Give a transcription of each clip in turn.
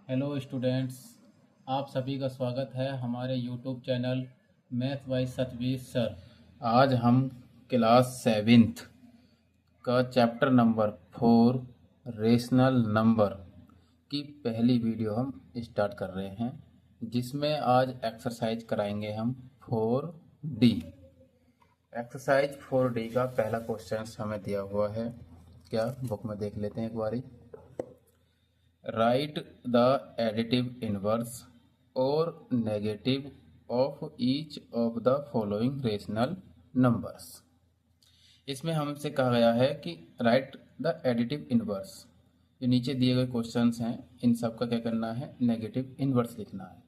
Hello students, आप सभी का स्वागत है हमारे YouTube channel math by Satveer sir. आज हम क्लास सेवेंथ का चैप्टर नंबर 4 रेशनल नंबर की पहली वीडियो हम स्टार्ट कर रहे हैं, जिसमें आज एक्सरसाइज कराएंगे हम 4D। एक्सरसाइज 4D का पहला क्वेश्चन हमें दिया हुआ है। क्या बुक में देख लेते हैं एक बारी। राइट द एडिटिव इनवर्स और negative of each of the following rational numbers. इसमें हमसे कहा गया है कि राइट द एडिटिव इनवर्स। जो नीचे दिए गए क्वेश्चंस हैं, इन सब का क्या करना है, नेगेटिव इनवर्स लिखना है।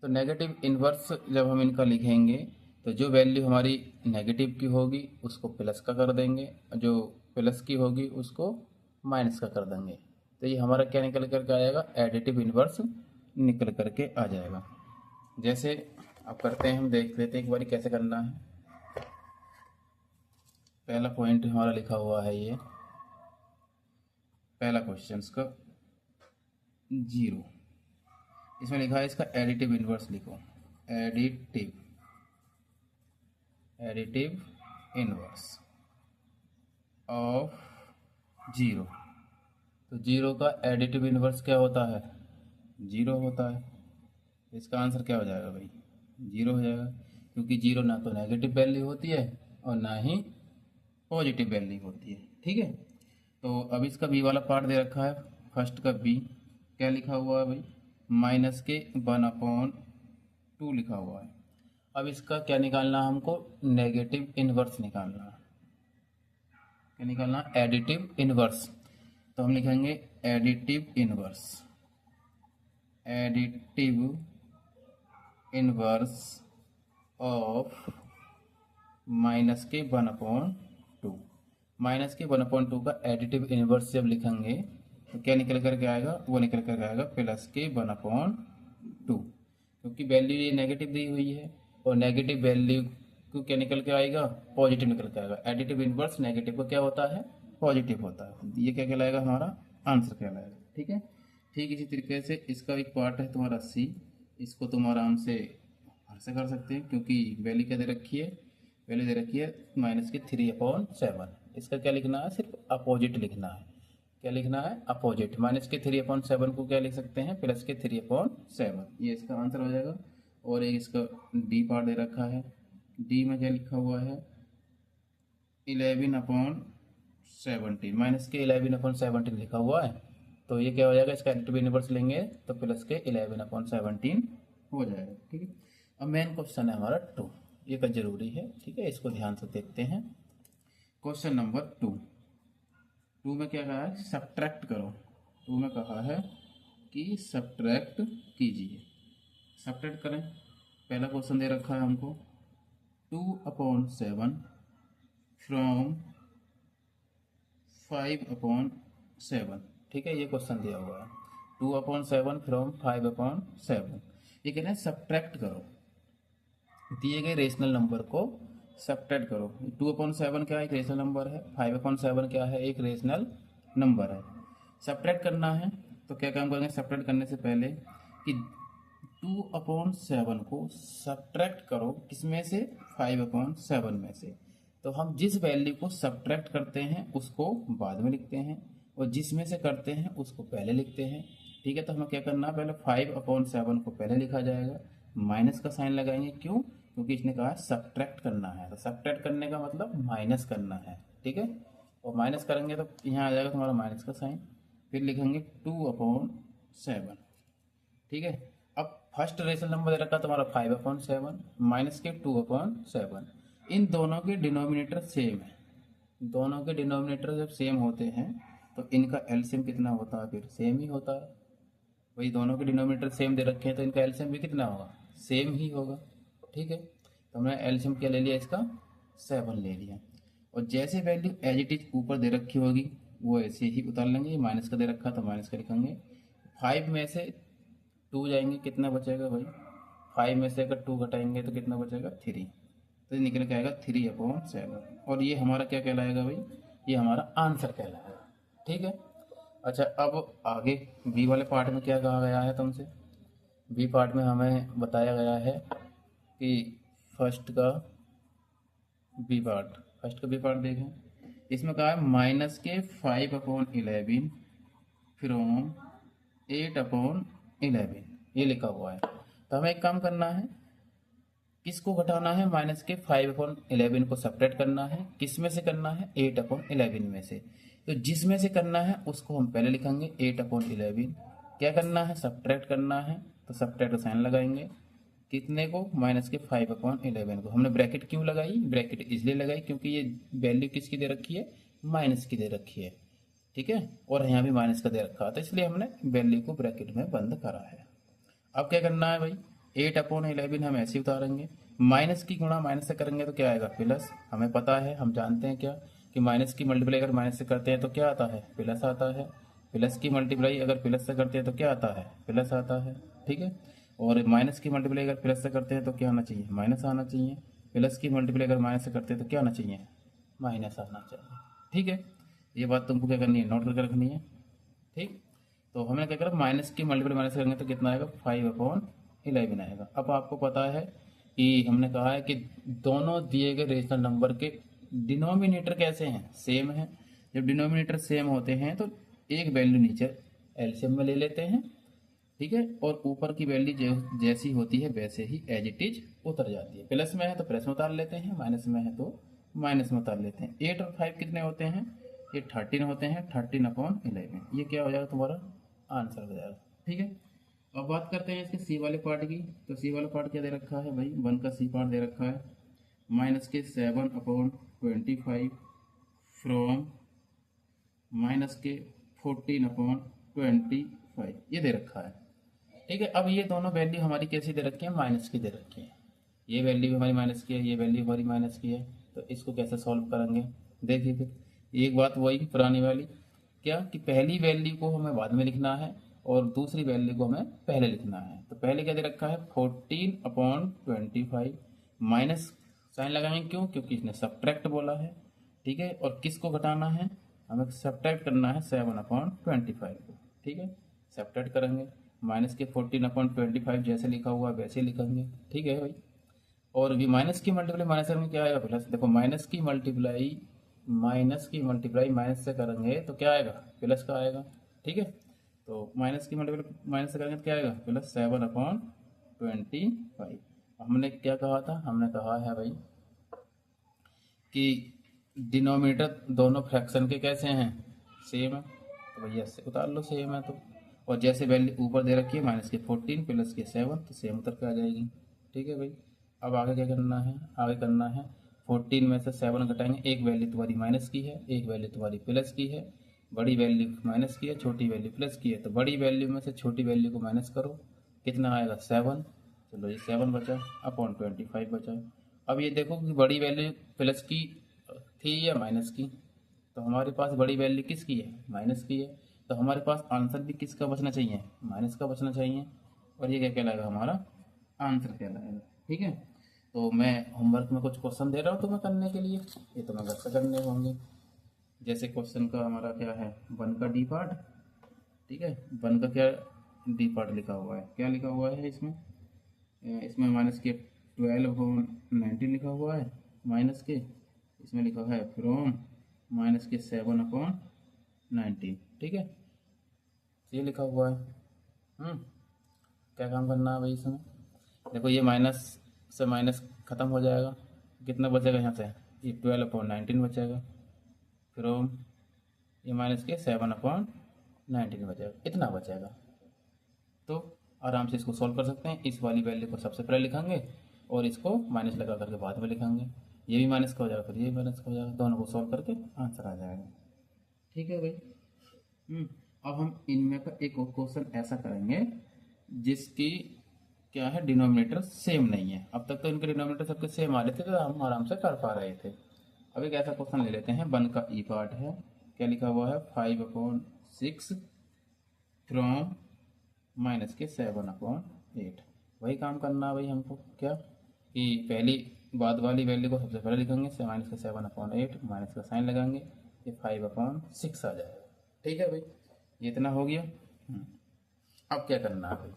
तो नेगेटिव इनवर्स जब हम इनका लिखेंगे तो जो वैल्यू हमारी नेगेटिव की होगी उसको प्लस का कर देंगे, जो प्लस की होगी उसको माइनस का कर देंगे। तो ये हमारा क्या निकल करके आएगा, एडिटिव इनवर्स निकल करके आ जाएगा। जैसे अब करते हैं, हम देख लेते हैं एक बार कैसे करना है। पहला पॉइंट हमारा लिखा हुआ है, ये पहला क्वेश्चन का 0। इसमें लिखा है इसका एडिटिव इनवर्स लिखो। Additive inverse of 0। तो 0 का एडिटिव इनवर्स क्या होता है, 0 होता है। इसका आंसर क्या हो जाएगा भाई, 0 हो जाएगा, क्योंकि 0 ना तो नेगेटिव वैल्यू होती है और ना ही पॉजिटिव वैल्यू होती है। ठीक है, तो अब इसका बी वाला पार्ट दे रखा है। फर्स्ट का बी क्या लिखा हुआ है भाई, माइनस के 1/2 लिखा हुआ है। अब इसका क्या निकालना है हमको, नेगेटिव इनवर्स निकालना है। क्या निकालना, एडिटिव इनवर्स। तो हम लिखेंगे एडिटिव इनवर्स ऑफ माइनस के 1/2। माइनस के 1/2 का एडिटिव इनवर्स जब लिखेंगे तो क्या निकल करके आएगा, वो निकल करके आएगा प्लस के 1/2, क्योंकि वैल्यू ये नेगेटिव दी हुई है और नेगेटिव वैल्यू को क्या निकल के आएगा, पॉजिटिव निकल के आएगा। एडिटिव इनवर्स नेगेटिव को क्या होता है, पॉजिटिव होता है। ये क्या कहलाएगा, हमारा आंसर कहलाएगा। ठीक है, ठीक इसी तरीके से इसका एक पार्ट है तुम्हारा सी। इसको तुम आराम से हर से कर सकते हैं, क्योंकि वैल्यू क्या दे रखी है, वैल्यू दे रखी है माइनस की 3/7। इसका क्या लिखना है, सिर्फ अपोजिट लिखना है। क्या लिखना है, अपोजिट। माइनस के 3/7 को क्या लिख सकते हैं, प्लस के 3/7। ये इसका आंसर हो जाएगा। और एक इसका डी पार्ट दे रखा है। डी में क्या लिखा हुआ है, 11/17। माइनस के 11/17 लिखा हुआ है। तो ये क्या हो जाएगा, इसका एडिटिव इनवर्स लेंगे तो प्लस के 11/17 हो जाएगा। ठीक है, अब मेन क्वेश्चन है हमारा 2। ये का जरूरी है, ठीक है, इसको ध्यान से देखते हैं। क्वेश्चन नंबर 2 में क्या कहा है, सब्ट्रैक्ट करो। 2 में कहा है कि सब्ट्रैक्ट कीजिए। सब्ट्रैक्ट करें, पहला क्वेश्चन दे रखा है हमको 2/7 फ्रॉम 5/7। ठीक है, ये क्वेश्चन दिया हुआ है 2/7 फ्रॉम 5/7। ये कहना है सब्ट्रैक्ट करो, दिए गए रेशनल नंबर को सब्ट्रैक्ट करो। 2/7 क्या है, एक रेशनल नंबर है। 5/7 क्या है, एक रेशनल नंबर है। सब्ट्रैक्ट करना है तो क्या काम करेंगे, सब्ट्रैक्ट करने से पहले कि 2/7 को सब्ट्रैक्ट करो किसमें से, 5/7 में से। तो हम जिस वैल्यू को सब्ट्रैक्ट करते हैं उसको बाद में लिखते हैं और जिसमें से करते हैं उसको पहले लिखते हैं। ठीक है, तो हमें क्या करना है, पहले 5/7 को पहले लिखा जाएगा, माइनस का साइन लगाएंगे। क्यों, क्योंकि इसने कहा है सब्ट्रैक्ट करना है, तो सब्ट्रैक्ट करने का मतलब माइनस करना है। ठीक है, और माइनस करेंगे तो यहाँ आ जाएगा तुम्हारा माइनस का साइन। फिर लिखेंगे 2/7। ठीक है, अब फर्स्ट रेशनल नंबर दे रखा तुम्हारा 5/7 माइनस के 2/7। इन दोनों के डिनोमिनेटर सेम है। दोनों के डिनोमिनेटर जब सेम होते हैं तो इनका एलसीएम कितना होता है, फिर सेम ही होता है। वही दोनों के डिनोमिनेटर सेम दे रखे हैं तो इनका एलसीएम भी कितना होगा, सेम ही होगा। ठीक है, तो हमने एलसीएम क्या ले लिया, इसका 7 ले लिया। और जैसे वैल्यू एज इट इज ऊपर दे रखी होगी वो ऐसे ही उतार लेंगे। माइनस का दे रखा तो माइनस का लिखेंगे। 5 में से 2 जाएंगे, कितना बचेगा भाई, 5 में से अगर 2 घटाएंगे तो कितना बचेगा, 3। तो ये निकल के आएगा 3/7। और ये हमारा क्या कहलाएगा भाई, ये हमारा आंसर कहलाएगा। ठीक है, अच्छा, अब आगे बी वाले पार्ट में क्या कहा गया है तुमसे? बी पार्ट में हमें बताया गया है कि फर्स्ट का बी पार्ट देखें। इसमें कहा है माइनस के 5/11 फ्रॉम 8/11, ये लिखा हुआ है। तो हमें एक काम करना है, किसको घटाना है? माइनस के 5/11 को सब्ट्रैक्ट करना है। किस में से करना है? 8/11 में से। तो जिसमें से करना है उसको हम पहले लिखेंगे 8/11। क्या करना है? सब्ट्रैक्ट करना है, तो सब्ट्रैक्ट का साइन लगाएंगे। कितने को? माइनस के 5/11 को। हमने ब्रैकेट क्यों लगाई? ब्रैकेट इसलिए लगाई क्योंकि ये वैल्यू किसकी दे रखी है? माइनस की दे रखी है, ठीक है। और यहाँ भी माइनस का दे रखा है, तो इसलिए हमने वैल्यू को ब्रैकेट में बंद करा है। अब क्या करना है भाई? 8/11 हम ऐसे ही उतारेंगे। माइनस की गुणा माइनस से करेंगे तो क्या आएगा? प्लस। हमें पता है, हम जानते हैं क्या, कि माइनस की मल्टीप्लाई अगर माइनस से करते हैं तो क्या आता है? प्लस आता है। प्लस की मल्टीप्लाई अगर प्लस से करते हैं तो क्या आता है? प्लस आता है, ठीक है। और माइनस की मल्टीप्लाई अगर प्लस से करते हैं तो क्या आना चाहिए? माइनस आना चाहिए। प्लस की मल्टीप्लाई अगर माइनस से करते हैं तो क्या आना चाहिए? माइनस आना चाहिए, ठीक है। ये बात तुमको क्या करनी है? नोट करके रखनी है, ठीक। तो हमने क्या करा? माइनस की मल्टीप्लाई माइनस करेंगे तो कितना आएगा? 5/11 आएगा। अब आपको पता है कि हमने कहा है कि दोनों दिए गए रेशनल नंबर के डिनोमिनेटर कैसे हैं? सेम है। जब डिनोमिनेटर सेम होते हैं तो एक वैल्यू नीचे एलसीएम में ले लेते हैं, ठीक है। और ऊपर की वैल्यू जैसी होती है वैसे ही एज इट इज उतर जाती है। प्लस में है तो प्लस में उतार लेते हैं, माइनस में है तो माइनस में उतार लेते हैं। 8 और 5 कितने होते हैं? ये 13 होते हैं। 13/11, ये क्या हो जाएगा? तुम्हारा आंसर हो जाएगा, ठीक है। अब बात करते हैं इसके सी वाले पार्ट की। तो सी वाला पार्ट क्या दे रखा है भाई? 1 का सी पार्ट दे रखा है माइनस के 7/25 फ्रॉम माइनस के 14/25, ये दे रखा है, ठीक है। अब ये दोनों वैल्यू हमारी कैसी दे रखी है? माइनस की दे रखी है। ये वैल्यू हमारी माइनस की है, ये वैल्यू हमारी माइनस की है। तो इसको कैसे सॉल्व करेंगे? देखिए फिर एक बात वही पुरानी वाली, क्या कि पहली वैल्यू को हमें बाद में लिखना है और दूसरी वैल्यू को हमें पहले लिखना है। तो पहले क्या दे रखा है? 14/25 माइनस साइन लगाएंगे, क्यों? क्योंकि इसने सब्ट्रैक्ट बोला है, ठीक है। और किसको घटाना है? हमें सब्ट्रैक्ट करना है 7/25 को, ठीक है। सब्ट्रैक्ट करेंगे, माइनस के 14/25 जैसे लिखा हुआ वैसे लिखेंगे, ठीक है भाई। और भी माइनस की मल्टीप्लाई माइनस में क्या आएगा? प्लस। देखो माइनस की मल्टीप्लाई माइनस से करेंगे तो क्या आएगा? प्लस का आएगा, ठीक है। तो माइनस की मल्टीप्लाई माइनस से करेंगे तो क्या आएगा? प्लस 7/25। हमने क्या कहा था? हमने कहा है भाई कि डिनोमिनेटर दोनों फ्रैक्शन के कैसे हैं? सेम है। तो भैया से उतार लो, सेम है तो। और जैसे वैल्यू ऊपर दे रखी है माइनस के 14 प्लस के 7, तो सेम उतर के आ जाएगी, ठीक है भाई। अब आगे क्या करना है? आगे करना है 14 में से 7 घटाएंगे। एक वैल्यू तुम्हारी माइनस की है, एक वैल्यू तुम्हारी प्लस की है। बड़ी वैल्यू माइनस की है, छोटी वैल्यू प्लस की है। तो बड़ी वैल्यू में से छोटी वैल्यू को माइनस करो, कितना आएगा? 7। चलो ये 7 बचा अपॉन 25 बचा। अब ये देखो कि बड़ी वैल्यू प्लस की थी या माइनस की? तो हमारे पास बड़ी वैल्यू किसकी है? माइनस की है। तो हमारे पास आंसर भी किसका बचना चाहिए? माइनस का बचना चाहिए। और ये क्या कहलाएगा? हमारा आंसर कहलाएगा, ठीक है। तो मैं होमवर्क में कुछ क्वेश्चन दे रहा हूँ तुम्हें करने के लिए, ये तुम्हें घर से करने होंगे। जैसे क्वेश्चन का हमारा क्या है? 1 का डी पार्ट, ठीक है। 1 का क्या डी पार्ट लिखा हुआ है? क्या लिखा हुआ है इसमें? इसमें माइनस के 12/19 लिखा हुआ है माइनस के। इसमें लिखा है फ्रॉम माइनस के 7/19, ठीक है। ये लिखा हुआ है। क्या काम करना है भाई इसमें? देखो ये माइनस से माइनस ख़त्म हो जाएगा, कितना बचेगा यहाँ से? ये 12/19 बचेगा। फ्रॉम ये माइनस के 7/19 बचेगा, इतना बचेगा। तो आराम से इसको सॉल्व कर सकते हैं। इस वाली वैल्यू को सबसे पहले लिखेंगे और इसको माइनस लगा करके बाद में लिखेंगे। ये भी माइनस का हो जाएगा, फिर ये भी माइनस का हो जाएगा, दोनों को सॉल्व करके आंसर आ जाएगा, ठीक है भाई। अब हम इनमें का एक और क्वेश्चन ऐसा करेंगे जिसकी क्या है? डिनोमिनेटर सेम नहीं है। अब तक तो इनके डिनोमिनेटर सबके सेम आ रहे थे तो हम आराम से कर पा रहे थे। अब एक ऐसा क्वेश्चन ले लेते हैं। 1 का ई पार्ट है, क्या लिखा हुआ है? 5/6 फ्रॉम माइनस के 7/8। वही काम करना है भाई हमको, क्या कि पहली बाद वाली वैल्यू को सबसे पहले लिखेंगे, माइनस के 7/8, माइनस का साइन लगाएंगे, ये 5/6 आ जाएगा, ठीक है भाई। ये इतना हो गया। अब क्या करना है भाई,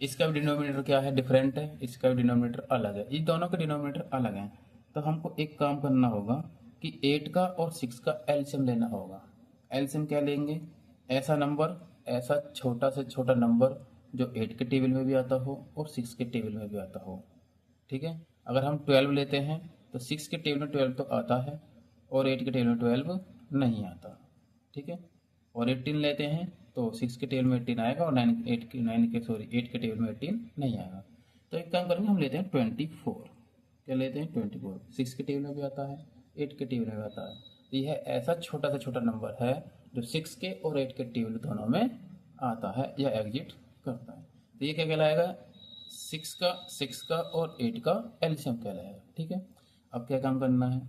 इसका भी डिनोमिनेटर क्या है, डिफरेंट है, इसका भी डिनोमिनेटर अलग है, ये दोनों के डिनोमिनेटर अलग हैं। तो हमको एक काम करना होगा कि 8 का और 6 का एलसीएम लेना होगा। एलसीएम क्या लेंगे, ऐसा नंबर, ऐसा छोटा से छोटा नंबर जो 8 के टेबल में भी आता हो और 6 के टेबल में भी आता हो। ठीक है, अगर हम 12 लेते हैं तो 6 के टेबल में 12 तो आता है और 8 के टेबल में 12 नहीं आता। ठीक है, और 18 लेते हैं तो 6 के टेबल में 18 आएगा और 8 के टेबल में 18 नहीं आएगा। तो एक काम करेंगे, हम लेते हैं 24। क्या लेते हैं, 24। 6 के टेबल में भी आता है, 8 के टेबल में भी आता है। तो यह ऐसा छोटा सा छोटा नंबर है जो 6 के और 8 के टेबल दोनों में आता है या एग्जिट करता है। तो ये क्या कहलाएगा, 6 का और 8 का एलसीएम कहलाएगा। ठीक है, अब क्या काम करना है,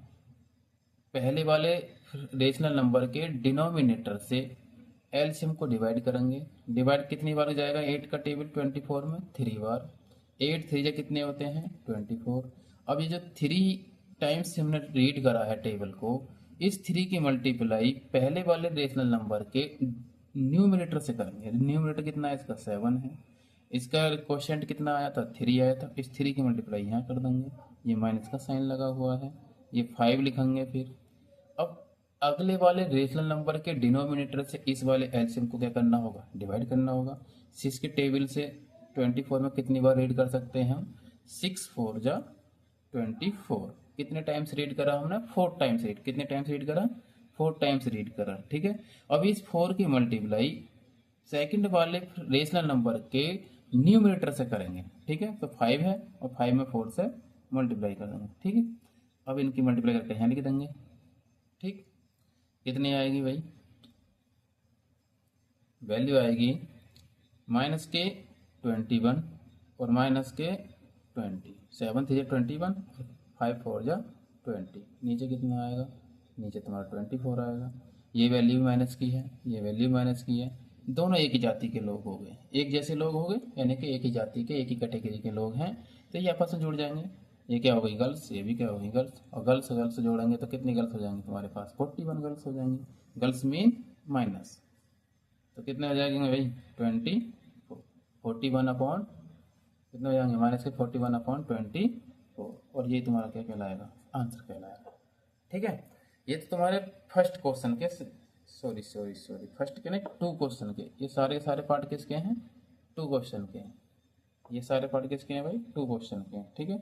पहले वाले रेशनल नंबर के डिनोमिनेटर से एलसीएम को डिवाइड करेंगे। डिवाइड कितनी बार जाएगा, 8 का टेबल 24 में 3 बार, 8 3 कितने होते हैं 24। अब ये जो 3 टाइम्स हमने रीड करा है टेबल को, इस 3 की मल्टीप्लाई पहले वाले रेशनल नंबर के न्यूमिनेटर से करेंगे। न्यूमिनेटर कितना है इसका, 7 है। इसका क्वोशिएंट कितना आया था, 3 आया था। इस 3 की मल्टीप्लाई यहाँ कर देंगे, ये माइनस का साइन लगा हुआ है, ये 5 लिखेंगे। फिर अब अगले वाले रेशनल नंबर के डिनोमिनेटर से इस वाले एलसीएम को क्या करना होगा, डिवाइड करना होगा। 6 के टेबल से 24 में कितनी बार रीड कर सकते हैं हम, 6 4 जा 24। कितने टाइम्स रीड करा हमने, 4 टाइम्स रीड, कितने टाइम्स रीड करा, 4 टाइम्स रीड करा। ठीक है, अब इस 4 की मल्टीप्लाई सेकंड वाले रेशनल नंबर के न्यूमिनेटर से करेंगे। ठीक है, तो 5 है और 5 में 4 से मल्टीप्लाई कर देंगे। ठीक है, अब इनकी मल्टीप्लाई करके यहाँ लिख देंगे। ठीक, कितनी आएगी भाई, वैल्यू आएगी माइनस के 21 और माइनस के 20। 7 3 21, 5 4 जा 20। नीचे कितना आएगा, नीचे तुम्हारा 24 आएगा। ये वैल्यू माइनस की है, ये वैल्यू माइनस की है, दोनों एक ही जाति के लोग हो गए, एक जैसे लोग हो गए, यानी कि एक ही जाति के, एक ही कैटेगरी के लोग हैं। तो ये आपस में जुड़ जाएंगे। ये क्या हो गई, गर्ल्स, ये भी क्या हो गई, गर्ल्स। और गर्ल्स गर्ल्स जोड़ेंगे तो कितनी गर्ल्स हो जाएंगी तुम्हारे पास, 41 गर्ल्स हो जाएंगी। गर्ल्स मीन माइनस, तो कितने हो जाएंगे भाई, 41 अपॉन कितने हो जाएंगे, माइनस के 41 अपॉन 24। और ये तुम्हारा क्या कहलाएगा, आंसर कहलाएगा। ठीक है, ये तो तुम्हारे फर्स्ट क्वेश्चन के, सॉरी फर्स्ट के नहीं, 2 क्वेश्चन के, ये सारे पार्ट किसके हैं, 2 क्वेश्चन के हैं। ये सारे पार्ट किसके हैं भाई, 2 क्वेश्चन के हैं। ठीक है,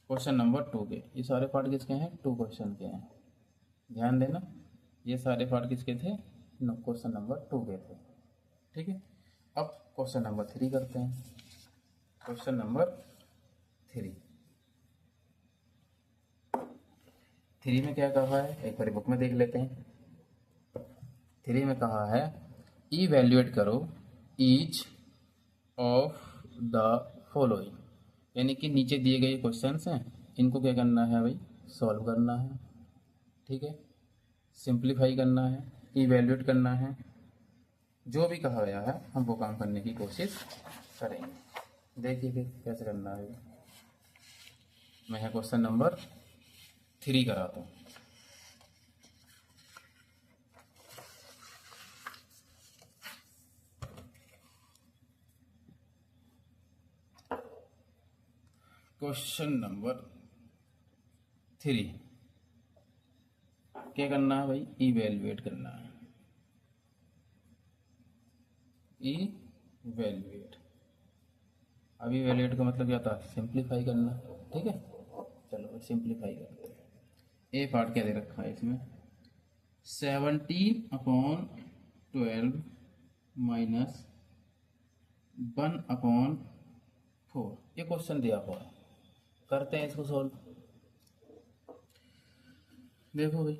क्वेश्चन नंबर 2 के ये सारे पार्ट किसके हैं, 2 क्वेश्चन के हैं। ध्यान देना, ये सारे पार्ट किसके थे, क्वेश्चन नंबर 2 के थे। ठीक है, अब क्वेश्चन नंबर 3 करते हैं। क्वेश्चन नंबर 3 में क्या कहा है, एक बार बुक में देख लेते हैं। 3 में कहा है, इवैल्यूएट करो ईच ऑफ द फॉलोइंग, यानी कि नीचे दिए गए क्वेश्चंस हैं, इनको क्या करना है भाई, सॉल्व करना है। ठीक है, सिंप्लीफाई करना है, इवैल्यूएट करना है, जो भी कहा गया है हम वो काम करने की कोशिश करेंगे। देखिए फिर कैसे करना है। मैं यहाँ क्वेश्चन नंबर 3 कराता हूँ। क्वेश्चन नंबर 3 क्या करना है भाई, इवैल्यूएट करना है, इवैल्यूएट। अब इवैल्यूएट का मतलब क्या था, सिंप्लीफाई करना। ठीक है, चलो सिंप्लीफाई करते हैं। ए पार्ट क्या दे रखा है इसमें, 17 अपॉन 12 माइनस 1 अपॉन 4, ये क्वेश्चन दिया हुआ है। करते हैं इसको सॉल्व। देखो भाई,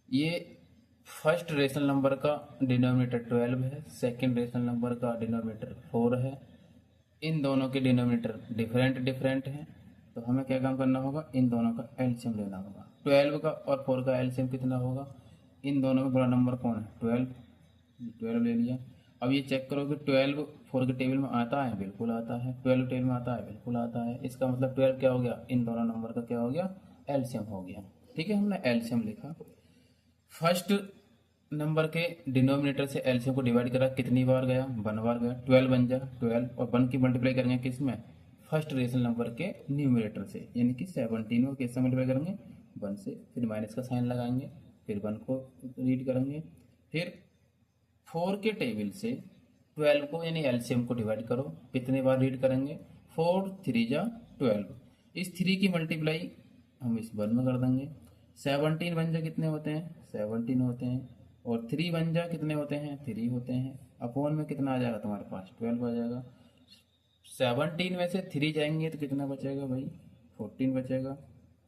ये फर्स्ट रेशनल नंबर का डिनोमिनेटर 12 है, सेकंड रेशनल नंबर का डिनोमिनेटर 4 है। इन दोनों के डिनोमिनेटर डिफरेंट हैं, तो हमें क्या काम करना होगा, इन दोनों का एलसीएम लेना होगा। 12 का और 4 का एलसीएम कितना होगा, इन दोनों में बड़ा नंबर कौन है, 12 ले लिया। अब ये चेक करो कि 12 4 के टेबल में आता है, बिल्कुल आता है। 12 टेबल में आता है, बिल्कुल आता है। इसका मतलब 12 क्या हो गया, इन दोनों नंबर का क्या हो गया, एलसीएम हो गया। ठीक है, हमने एलसीएम लिखा। फर्स्ट नंबर के डिनोमिनेटर से एलसीएम को डिवाइड करा, कितनी बार गया, 1 बार गया, 12 बन जा 12, और 1 की मल्टीप्लाई करेंगे किस में, फर्स्ट रेशनल नंबर के न्यूमिनेटर से, यानी कि 17 को किससे मल्टीप्लाई करेंगे, 1 से, फिर माइनस का साइन लगाएंगे, फिर 1 को रीड करेंगे, फिर 4 के टेबल से 12 को यानी एलसीएम को डिवाइड करो, कितने बार रीड करेंगे, 4 3 जा 12, इस 3 की मल्टीप्लाई हम इस 1 में कर देंगे, 17 बन जा कितने होते हैं, 17 होते हैं, और 3 बन जा कितने होते हैं, 3 होते हैं, अपॉन में कितना आ जाएगा तुम्हारे पास, 12 आ जाएगा। 17 में से 3 जाएंगे तो कितना बचेगा भाई, 14 बचेगा,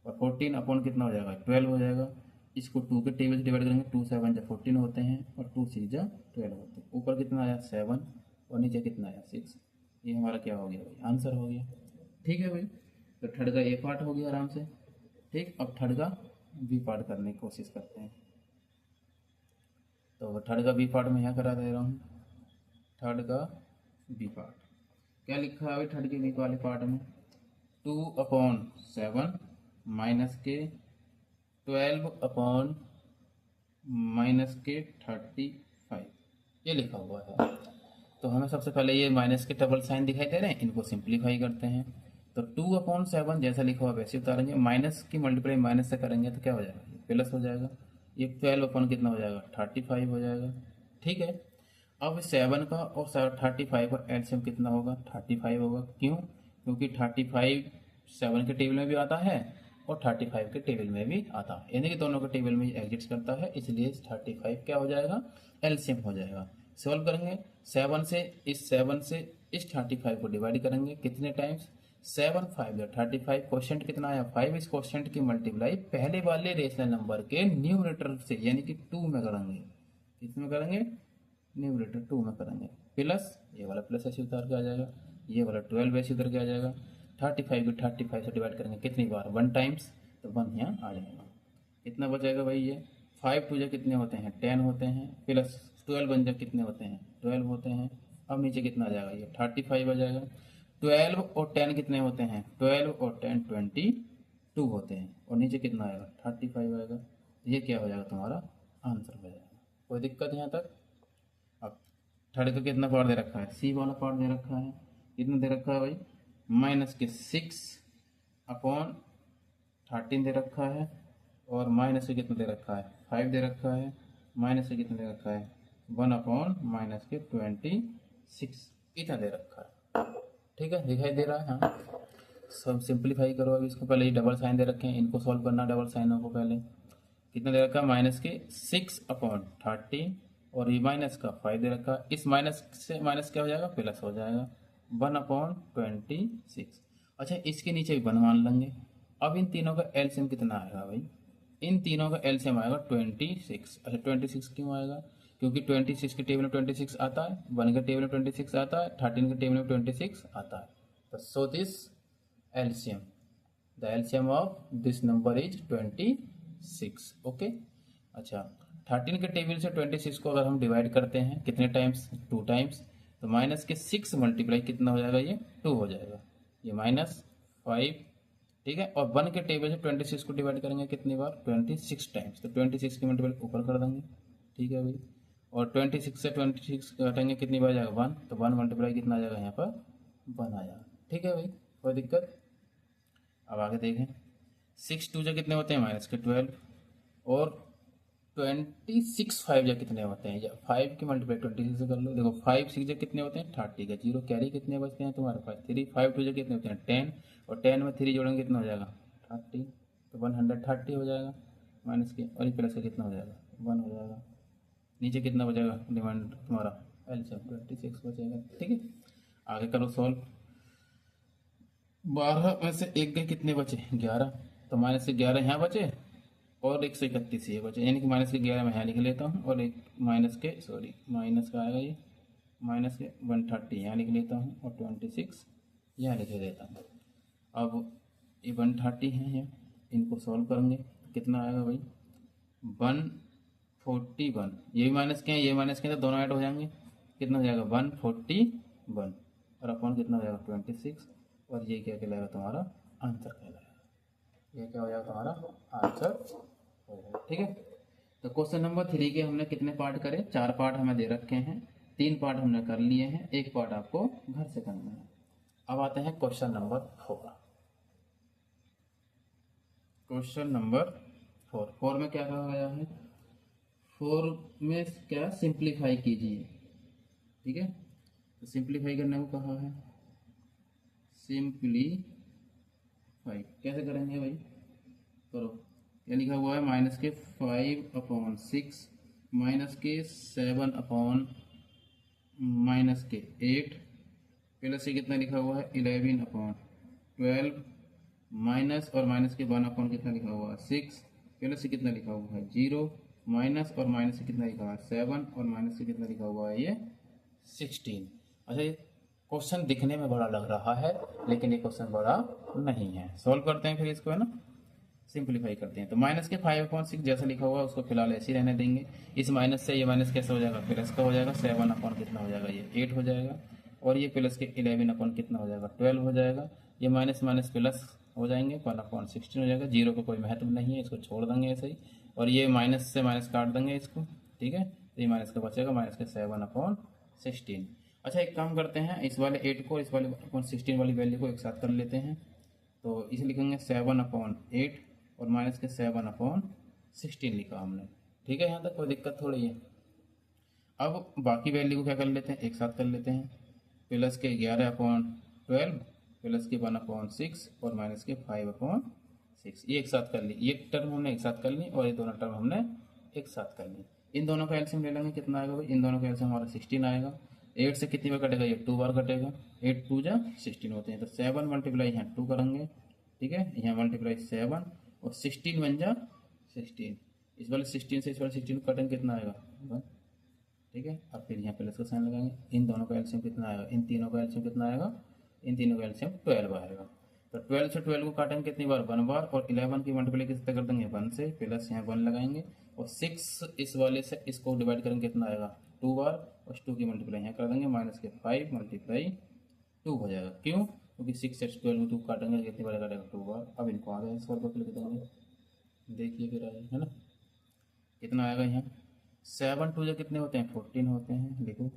और 14 अपॉन कितना हो जाएगा, 12 हो जाएगा। इसको 2 के टेबल से डिवाइड करेंगे, 2 7 जा 14 होते हैं, और 2 6 जा 12 होते हैं, ऊपर कितना आया 7 और नीचे कितना आया 6, ये हमारा क्या हो गया भाई, आंसर हो गया। ठीक है भाई, तो थर्ड का ए पार्ट हो गया आराम से। ठीक, अब थर्ड का बी पार्ट करने की कोशिश करते हैं। तो थर्ड का बी पार्ट में यहाँ करा दे रहा हूँ, थर्ड का बी पार्ट क्या लिखा है भाई, थर्ड के बी वाले पार्ट में 2/7 माइनस के 12/-35 ये लिखा हुआ है। तो हमें सबसे पहले ये माइनस के डबल साइन दिखाई दे रहे हैं, इनको सिंप्लीफाई करते हैं। तो 2/7 जैसा लिखा हुआ वैसे उतारेंगे, माइनस की मल्टीप्लाई माइनस से करेंगे तो क्या हो जाएगा, प्लस हो जाएगा, ये 12 कितना हो जाएगा, 35 हो जाएगा। ठीक है, अब 7 का और 35 का एलसीएम कितना होगा, 35 होगा। क्यों, क्योंकि 35 7 के टेबल में भी आता है और 35 के टेबल में भी आता है, यानी कि दोनों के टेबल में एग्जिस्ट करता है, इसलिए 35 क्या हो जाएगा, एलसीएम हो जाएगा। सॉल्व करेंगे, 7 से इस 35 को डिवाइड करेंगे, कितने टाइम्स, 7 5 35, क्वेश्चन कितना आया 5, इस क्वेश्चन की मल्टीप्लाई पहले वाले रेशनल नंबर के न्यूमरेटर से यानी कि 2 में करेंगे, किसमें करेंगे, न्यूमरेटर 2 में करेंगे, प्लस ये वाला प्लस ऐसे उतार के आ जाएगा, ये वाला 12 ऐसे उतर के आ जाएगा, 35 को 35 से डिवाइड करेंगे कितनी बार, 1 टाइम्स, तो 1 यहाँ आ जाएगा। कितना बचेगा भाई, ये 5 2 कितने होते हैं, 10 होते हैं, प्लस 12 बन जा कितने होते हैं, 12 होते हैं। अब नीचे कितना आ जाएगा, ये 35 आ जाएगा। 12 और 10 कितने होते हैं, 12 और 10 22 होते हैं, और नीचे कितना आएगा, 35 आएगा। ये क्या हो जाएगा, तुम्हारा आंसर हो जाएगा। कोई दिक्कत यहाँ तक। अब थर्ड का कितना पार्ट दे रखा है, सी वाला पार्ट दे रखा है, कितना दे रखा है भाई, माइनस के 6/13 दे रखा है, और माइनस से कितना दे रखा है, 5 दे रखा है, माइनस से कितना दे रखा है, 1/-26 इतना दे रखा है। ठीक है, दिखाई दे रहा है, हाँ। सब सिंप्लीफाई करो अभी इसको, पहले ये डबल साइन दे रखे हैं, इनको सॉल्व करना डबल साइनों को पहले। कितना दे रखा है, माइनस के 6/13, और ये माइनस का 5 दे रखा है, इस माइनस से माइनस क्या हो जाएगा, प्लस हो जाएगा, 1/26। अच्छा, इसके नीचे भी 1 मान लेंगे। अब इन तीनों का एलसीएम कितना आएगा भाई, इन तीनों का एलसीएम आएगा 26। अच्छा, 26 क्यों आएगा, क्योंकि 26 के टेबल में 26 आता है, 1 के टेबल में 26 आता है, 13 के टेबल में 26 आता है। तो so this LCM, the LCM of this number is 26। Okay. अच्छा, 13 के टेबल से 26 को अगर हम डिवाइड करते हैं कितने टाइम्स, 2 टाइम्स, तो माइनस के 6 मल्टीप्लाई कितना हो जाएगा, ये 2 हो जाएगा, ये -5। ठीक है, और 1 के टेबल से 26 को डिवाइड करेंगे कितनी बार, 26 टाइम्स, तो 26 की मल्टीप्लाई ऊपर कर देंगे। ठीक है भाई, और 26 से 26 काटेंगे कितनी बार जाएगा, 1, तो 1 मल्टीप्लाई कितना आ जाएगा यहाँ पर, 1 आ जाएगा। ठीक है भाई, कोई दिक्कत। अब आगे देखें, 6 2 कितने होते हैं, माइनस के 12, और 26 5 कितने होते हैं, या 5 की मल्टीप्लाई 26 से कर लो। देखो 5 6 कितने होते हैं, 30 का 0 कैरी कितने बचते हैं तुम्हारे पास, 3 5 2 कितने होते हैं, 10, और 10 में 3 जोड़ेंगे कितना हो जाएगा, 30, तो 130 हो जाएगा, माइनस के, और प्लस का कितना हो जाएगा, 1 हो जाएगा। नीचे कितना बचेगा, डिमांड तुम्हारा एलसीएम 26 बचेगा। ठीक है, आगे करो सॉल्व। 12 में से 1 गए, कितने बचे, 11, तो माइनस से 11 यहाँ बचे, और 131 ये बचे, यानी कि माइनस के 11 मैं यहाँ लिख लेता हूँ, और एक माइनस का आएगा ये, माइनस के 130 यहाँ लिख लेता हूँ, और 26 यहाँ लिख देता हूँ। अब ये 130 हैं ये, इनको सॉल्व करेंगे कितना आएगा भाई, 141, ये भी माइनस के हैं, ये माइनस के हैं, तो दोनों ऐड हो जाएंगे, कितना हो जाएगा 141, और अपॉन कितना हो जाएगा 26, और ये क्या कहलाएगा तुम्हारा आंसर कहलाएगा, ये क्या हो जाएगा तुम्हारा आंसर हो जाएगा। ठीक है, तो क्वेश्चन नंबर 3 के हमने कितने पार्ट करे, 4 पार्ट हमें दे रखे हैं, 3 पार्ट हमने कर लिए हैं, 1 पार्ट आपको घर से करना है। अब आते हैं क्वेश्चन नंबर 4। क्वेश्चन नंबर 4 में क्या कहा गया है, 4 में क्या सिंप्लीफाई कीजिए। ठीक है, तो सिंप्लीफाई करने को कहा है, सिंप्लीफाई कैसे करेंगे भाई, करो। क्या लिखा हुआ है, माइनस के 5/6 माइनस के 7/-8 प्लस से कितना लिखा हुआ है 11/12 माइनस और माइनस के 1 कितना लिखा हुआ है 6 प्लस से कितना लिखा हुआ है 0 माइनस और माइनस से कितना लिखा हुआ है 7 और माइनस से कितना लिखा हुआ है ये 16। अच्छा, ये क्वेश्चन दिखने में बड़ा लग रहा है लेकिन ये क्वेश्चन बड़ा नहीं है। सॉल्व करते हैं फिर इसको, है ना, सिंप्लीफाई करते हैं। तो माइनस के 5/6 जैसा लिखा हुआ है उसको फिलहाल ऐसे ही रहने देंगे। इस माइनस से ये माइनस कैसे हो जाएगा, प्लस का हो जाएगा, 7 कितना हो जाएगा ये 8 हो जाएगा, और ये प्लस के 11 कितना हो जाएगा 12 हो जाएगा। ये माइनस माइनस प्लस हो जाएंगे, 1/16 हो जाएगा। जीरो का कोई महत्व नहीं है, इसको छोड़ देंगे ऐसे ही, और ये माइनस से माइनस काट देंगे इसको। ठीक है, तो ये माइनस का बचेगा, माइनस के 7/16। अच्छा, एक काम करते हैं, इस वाले 8 को इस वाले 16 वाली वैल्यू को एक साथ कर लेते हैं। तो इसे लिखेंगे 7/8 और माइनस के 7/16 लिखा हमने। ठीक है, यहाँ तक कोई दिक्कत थोड़ी है। अब बाकी वैल्यू को क्या कर लेते हैं, एक साथ कर लेते हैं। प्लस के 11/12 प्लस के 1/6 और माइनस के 5/6, ये एक साथ कर ली। ये टर्म हमने एक साथ कर ली और ये दोनों टर्म हमने एक साथ कर ली। इन दोनों का एलसीएम ले लेंगे, कितना आएगा भाई, इन दोनों का एलसीएम हमारा 16 आएगा। 8 से कितनी बार कटेगा, ये 2 बार कटेगा, 8 2 जा 16 होते हैं। तो 7 मल्टीप्लाई यहाँ 2 करेंगे, ठीक है, यहाँ मल्टीप्लाई 7 और 16 बन जा 16। इस वाले 16 से इस वाले 16 कटेंगे, कितना आएगा 1। ठीक है, अब फिर यहाँ प्लस का साइन लगाएंगे। इन दोनों का एलसीएम कितना आएगा, इन तीनों का एलसीएम कितना आएगा, इन तीनों का एलसीएम 12 आएगा। तो 12 से 12 को काटेंगे कितनी बार, 1 बार, और 11 की मल्टीप्लाई किससे कर देंगे 1 से, प्लस यहाँ 1 लगाएंगे, और 6 इस वाले से इसको डिवाइड करेंगे, कितना आएगा 2 बार, और 2 की मल्टीप्लाई यहाँ कर देंगे, माइनस के 5 मल्टीप्लाई 2 हो जाएगा। क्यों, क्योंकि 6 से 12 को 2 काटेंगे, कितनी बार काटेगा 2 बार। अब इनको आगे सॉल्व करके लिख देंगे, देखिए फिर आगे, है ना, कितना आएगा यहाँ 7 2 जो कितने होते हैं 14 होते हैं। देखो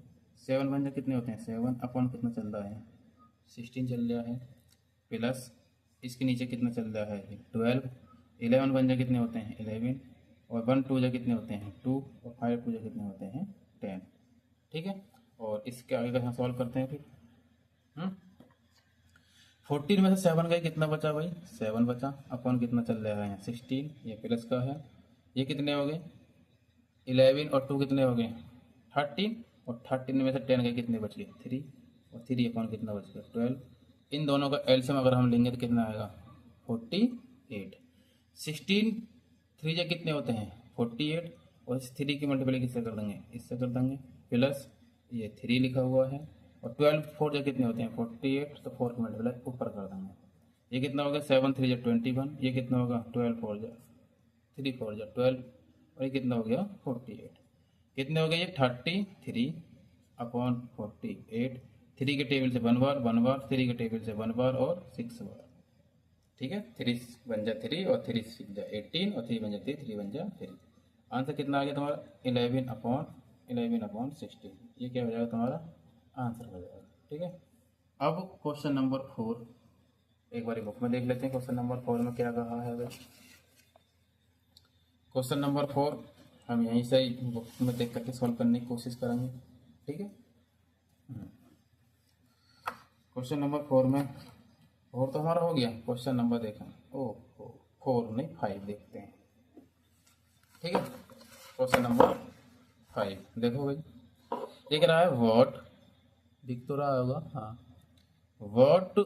7 1 जो कितने होते हैं 7 अपन कितना चल रहा है 16 चल रहा है, प्लस इसके नीचे कितना चल रहा है 12, 11 1 जो कितने होते हैं 11, और 1 2 जो कितने होते हैं 2, और 5 2 जो कितने होते हैं 10। ठीक है, और इसके आगे का यहाँ सॉल्व करते हैं फिर। 14 में से 7 गए, कितना बचा भाई 7 बचा, अपन कितना चल रहा है यहाँ 16, ये प्लस का है, ये कितने हो गए 11 और 2 कितने हो गए 13, और 13 में से 10 गए, कितने बच गए 3, और 3 अपन कितना बच गया 12। इन दोनों का एलसीएम अगर हम लेंगे तो कितना आएगा 48। 16 3 जो कितने होते हैं 48, और इस 3 की मल्टीप्लाई किससे कर देंगे, इससे कर देंगे, प्लस ये 3 लिखा हुआ है, और 12 4 जो कितने होते हैं 48, तो 4 की मल्टीप्लाई ऊपर कर देंगे। ये कितना होगा 7 3 जो 21, ये कितना होगा 12 4 जो 3 4 जो 12, और ये कितना हो गया 48। कितने हो गए ये 33/48, 3 के टेबल से 1 बार 1 बार, 3 के टेबल से 1 बार और 6 बार। ठीक है, 3 बन जा 3 और 3 6 जा 18, और 3 बन जा 3 3 बन जा 3। आंसर कितना आ गया तुम्हारा 11/16। ये क्या हो जाएगा तुम्हारा आंसर हो जाएगा। ठीक है, अब क्वेश्चन नंबर 4 एक बार बुक में देख लेते हैं। क्वेश्चन नंबर 4 में क्या कहा है भाई, क्वेश्चन नंबर 4 हम यहीं से बुक में देख करके सॉल्व करने की कोशिश करेंगे। ठीक है, क्वेश्चन नंबर 4 में 4 तो हमारा हो गया, क्वेश्चन नंबर देखें 4 नहीं 5 देखते हैं। ठीक है, क्वेश्चन नंबर 5 देखो भाई, देख रहा है व्हाट, दिख तो रहा होगा, हाँ, what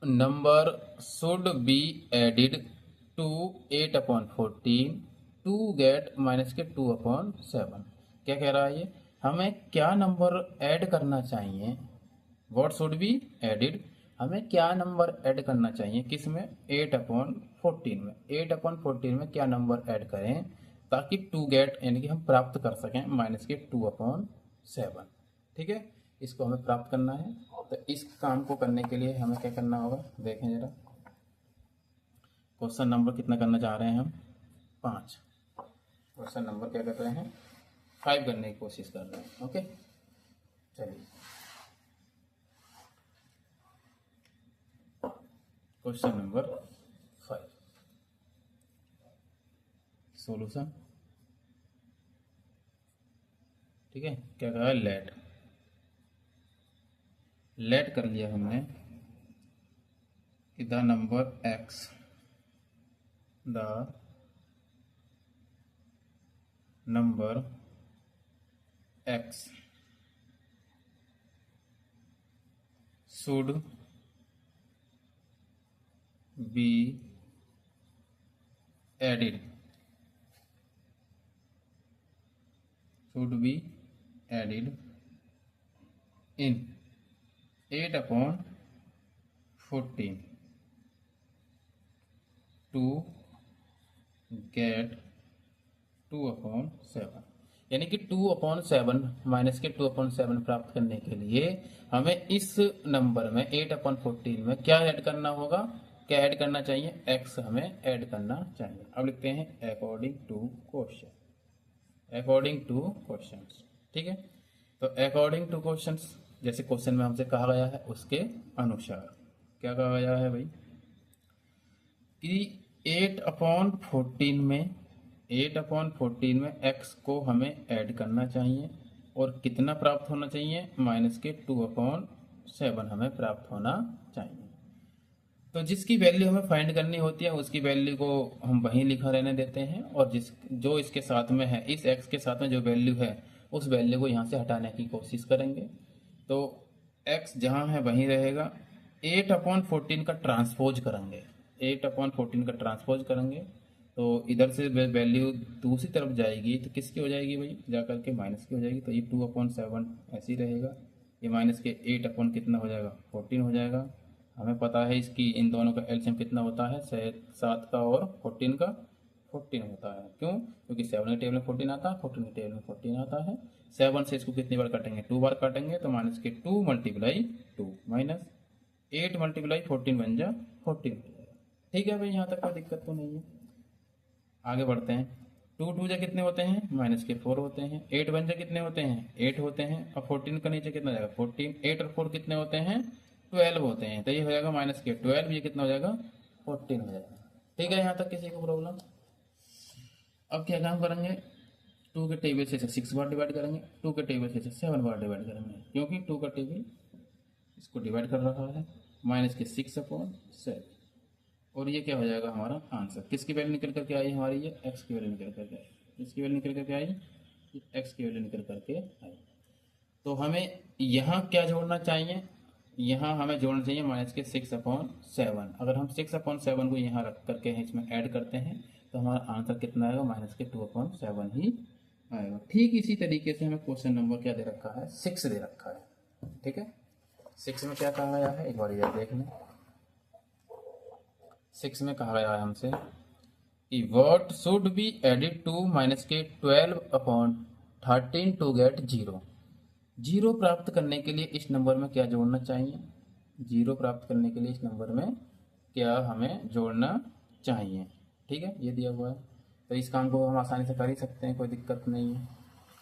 number should be added to 8/14 to get minus के 2/7। क्या कह रहा है ये, हमें क्या नंबर ऐड करना चाहिए, व्हाट शुड बी एडिड, हमें क्या नंबर ऐड करना चाहिए, किस में 8/14 में, 8/14 में क्या नंबर ऐड करें ताकि टू गेट यानी कि हम प्राप्त कर सकें माइनस के 2/7। ठीक है, इसको हमें प्राप्त करना है। तो इस काम को करने के लिए हमें क्या करना होगा, देखें जरा, क्वेश्चन नंबर कितना करना चाह रहे हैं हम 5। क्वेश्चन नंबर क्या कर रहे हैं 5 करने की कोशिश कर रहे हैं। ओके चलिए क्वेश्चन नंबर 5 सॉल्यूशन। ठीक है क्या कहा है लेट कर लिया हमने कि the number x should be added in 8/14 to get 2/7, यानी कि 2/7 माइनस के 2/7 प्राप्त करने के लिए हमें इस नंबर में 8/14 में क्या ऐड करना होगा, क्या ऐड करना चाहिए, x हमें ऐड करना चाहिए। अब लिखते हैं अकॉर्डिंग टू क्वेश्चन। ठीक है तो अकॉर्डिंग टू क्वेश्चन जैसे क्वेश्चन में हमसे कहा गया है उसके अनुसार क्या कहा गया है भाई कि 8/14 में x को हमें ऐड करना चाहिए और कितना प्राप्त होना चाहिए, माइनस के 2/7 हमें प्राप्त होना चाहिए। तो जिसकी वैल्यू हमें फाइंड करनी होती है उसकी वैल्यू को हम वहीं लिखा रहने देते हैं और जो इसके साथ में है, इस x के साथ में जो वैल्यू है उस वैल्यू को यहाँ से हटाने की कोशिश करेंगे। तो x जहाँ है वहीं रहेगा, 8/14 का ट्रांसपोज करेंगे तो इधर से वैल्यू दूसरी तरफ जाएगी तो किसकी हो जाएगी भाई, जा करके माइनस की हो जाएगी। तो ये 2/7 ऐसे ही रहेगा, ये माइनस के 8 कितना हो जाएगा 14 हो जाएगा। हमें पता है इसकी इन दोनों का एलसीएम कितना होता है, 7 का और 14 का 14 होता है। क्यों, क्योंकि 7 के टेबल में 14 आता है, 14 के टेबल में 14 आता है। 7 से इसको कितनी बार काटेंगे, 2 बार काटेंगे तो माइनस के 2 × 2 माइनस 8 × 14 बन जा 14 हो जाएगा। ठीक है भाई, यहाँ तक कोई दिक्कत तो नहीं है। आगे बढ़ते हैं। 2 2 जा कितने होते हैं, माइनस के 4 होते हैं। 8 1 जा कितने होते हैं, 8 होते हैं। और 14 का नीचे कितना जाएगा 14, 8 और 4 कितने होते हैं 12 होते हैं। तो ये हो जाएगा माइनस के 12, ये कितना हो जाएगा 14 हो जाएगा। ठीक है, यहाँ तक किसी को प्रॉब्लम। अब क्या काम करेंगे, 2 के टेबल से 6 बार डिवाइड करेंगे, 2 के टेबल से 7 बार डिवाइड करेंगे, क्योंकि 2 का टेबल इसको डिवाइड कर रहा है। माइनस के 6/7 और ये क्या हो जाएगा हमारा आंसर। किसकी वैल्यू निकल करके आई हमारी, ये x की वैल्यू निकल करके आई। किसकी वैल्यू निकल करके आई, ये x की वैल्यू निकल करके आई। तो हमें यहाँ क्या जोड़ना चाहिए, यहाँ हमें जोड़ना चाहिए माइनस के 6/7। अगर हम 6/7 को यहाँ रख करके इसमें ऐड करते हैं तो हमारा आंसर कितना आएगा, माइनस के 2/7 ही आएगा। ठीक इसी तरीके से हमें क्वेश्चन नंबर क्या दे रखा है, 6 दे रखा है। ठीक है, 6 में क्या कहा गया है, एक बार ये देख लें। 6 में कहा गया है हमसे कि what should be added to minus के 12/13 टू गेट 0। 0 प्राप्त करने के लिए इस नंबर में क्या जोड़ना चाहिए, 0 प्राप्त करने के लिए इस नंबर में क्या हमें जोड़ना चाहिए। ठीक है, ये दिया हुआ है। तो इस काम को हम आसानी से कर ही सकते हैं, कोई दिक्कत नहीं है।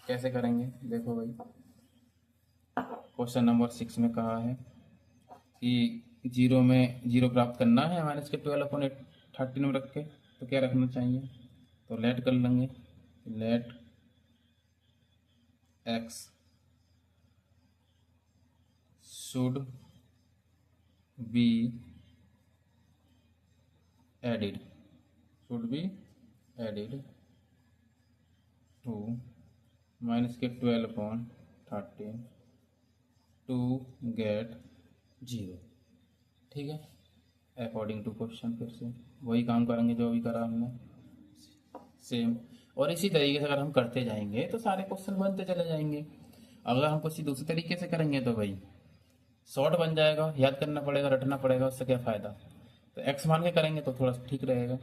कैसे करेंगे, देखो भाई। क्वेश्चन नंबर 6 में कहा है कि 0 प्राप्त करना है माइनस के 12/13 में रख के, तो क्या रखना चाहिए, तो लेट कर लेंगे। Let x should be added to minus के 12/13 टू गेट 0। ठीक है, अकॉर्डिंग टू क्वेश्चन फिर से वही काम करेंगे जो अभी करा हमने, सेम। और इसी तरीके से अगर हम करते जाएंगे तो सारे क्वेश्चन बनते चले जाएंगे। अगर हम किसी दूसरे तरीके से करेंगे तो भाई शॉर्ट बन जाएगा, याद करना पड़ेगा, रटना पड़ेगा, उससे क्या फ़ायदा। तो x मान के करेंगे तो थोड़ा ठीक रहेगा।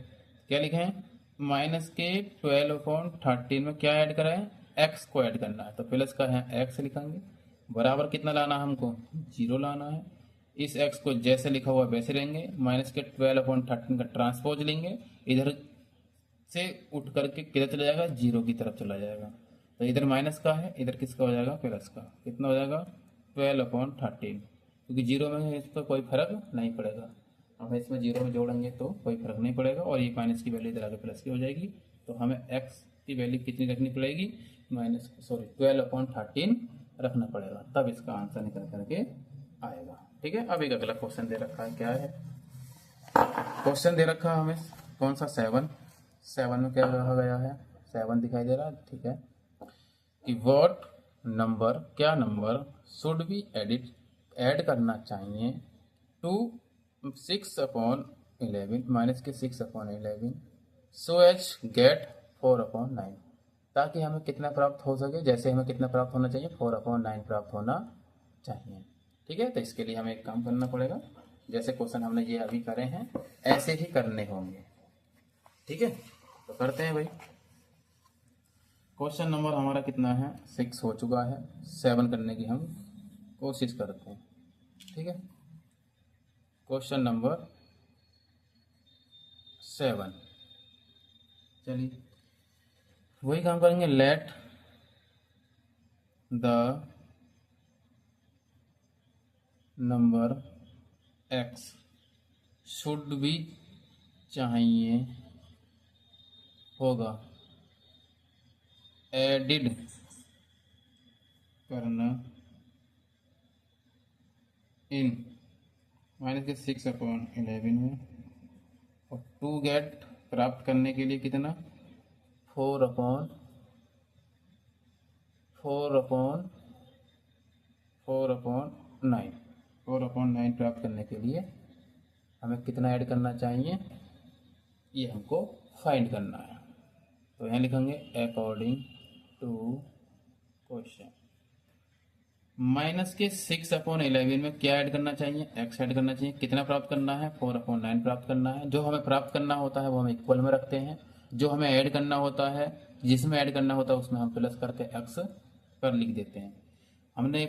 क्या लिखें, माइनस के 12/13 में क्या ऐड कराएं, x को ऐड करना है, तो प्लस का है x लिखेंगे, बराबर कितना लाना है हमको 0 लाना है। इस x को जैसे लिखा हुआ वैसे लेंगे, माइनस के 12/13 का ट्रांसपोज लेंगे, इधर से उठ करके किधर चला जाएगा, 0 की तरफ चला जाएगा। तो इधर माइनस का है, इधर किसका हो जाएगा, प्लस का। कितना हो जाएगा, 12/13, क्योंकि 0 में है इस पर कोई फर्क नहीं पड़ेगा। हम इसमें 0 में जोड़ेंगे तो कोई फर्क नहीं पड़ेगा, और ये माइनस की वैल्यू इधर आगे प्लस की हो जाएगी। तो हमें x की वैल्यू कितनी रखनी पड़ेगी, 12/13 रखना पड़ेगा, तब इसका आंसर निकल करके आएगा। ठीक है, अब एक अगला क्वेश्चन दे रखा है, क्या है क्वेश्चन दे रखा है हमें, कौन सा, 7 में क्या कहा गया है, 7 दिखाई दे रहा है। ठीक है, कि व्हाट नंबर, क्या नंबर शुड बी ऐड करना चाहिए टू 6/11 माइनस के 6/11 सो एच गेट 4/9, ताकि हमें कितना प्राप्त हो सके, जैसे हमें कितना प्राप्त होना चाहिए, 4/9 प्राप्त होना चाहिए। ठीक है, तो इसके लिए हमें एक काम करना पड़ेगा, जैसे क्वेश्चन हमने ये अभी करे हैं ऐसे ही करने होंगे। ठीक है, तो करते हैं भाई। क्वेश्चन नंबर हमारा कितना है, 6 हो चुका है, 7 करने की हम कोशिश करते हैं। ठीक है, क्वेश्चन नंबर 7, चलिए वही काम करेंगे। Let the number x should be, चाहिए होगा, एडिड करना इन माइनस के 6/11 में, और टू गेट प्राप्त करने के लिए कितना, 4/9 प्राप्त करने के लिए हमें कितना ऐड करना चाहिए, ये हमको फाइंड करना है। तो यहाँ लिखेंगे अकॉर्डिंग टू क्वेश्चन, माइनस के 6/11 में क्या ऐड करना चाहिए, x ऐड करना चाहिए। कितना प्राप्त करना है, 4/9 प्राप्त करना है। जो हमें प्राप्त करना होता है वो हम इक्वल में रखते हैं, जो हमें ऐड करना होता है, जिसमें ऐड करना होता है उसमें हम प्लस करके x पर लिख देते हैं। हमने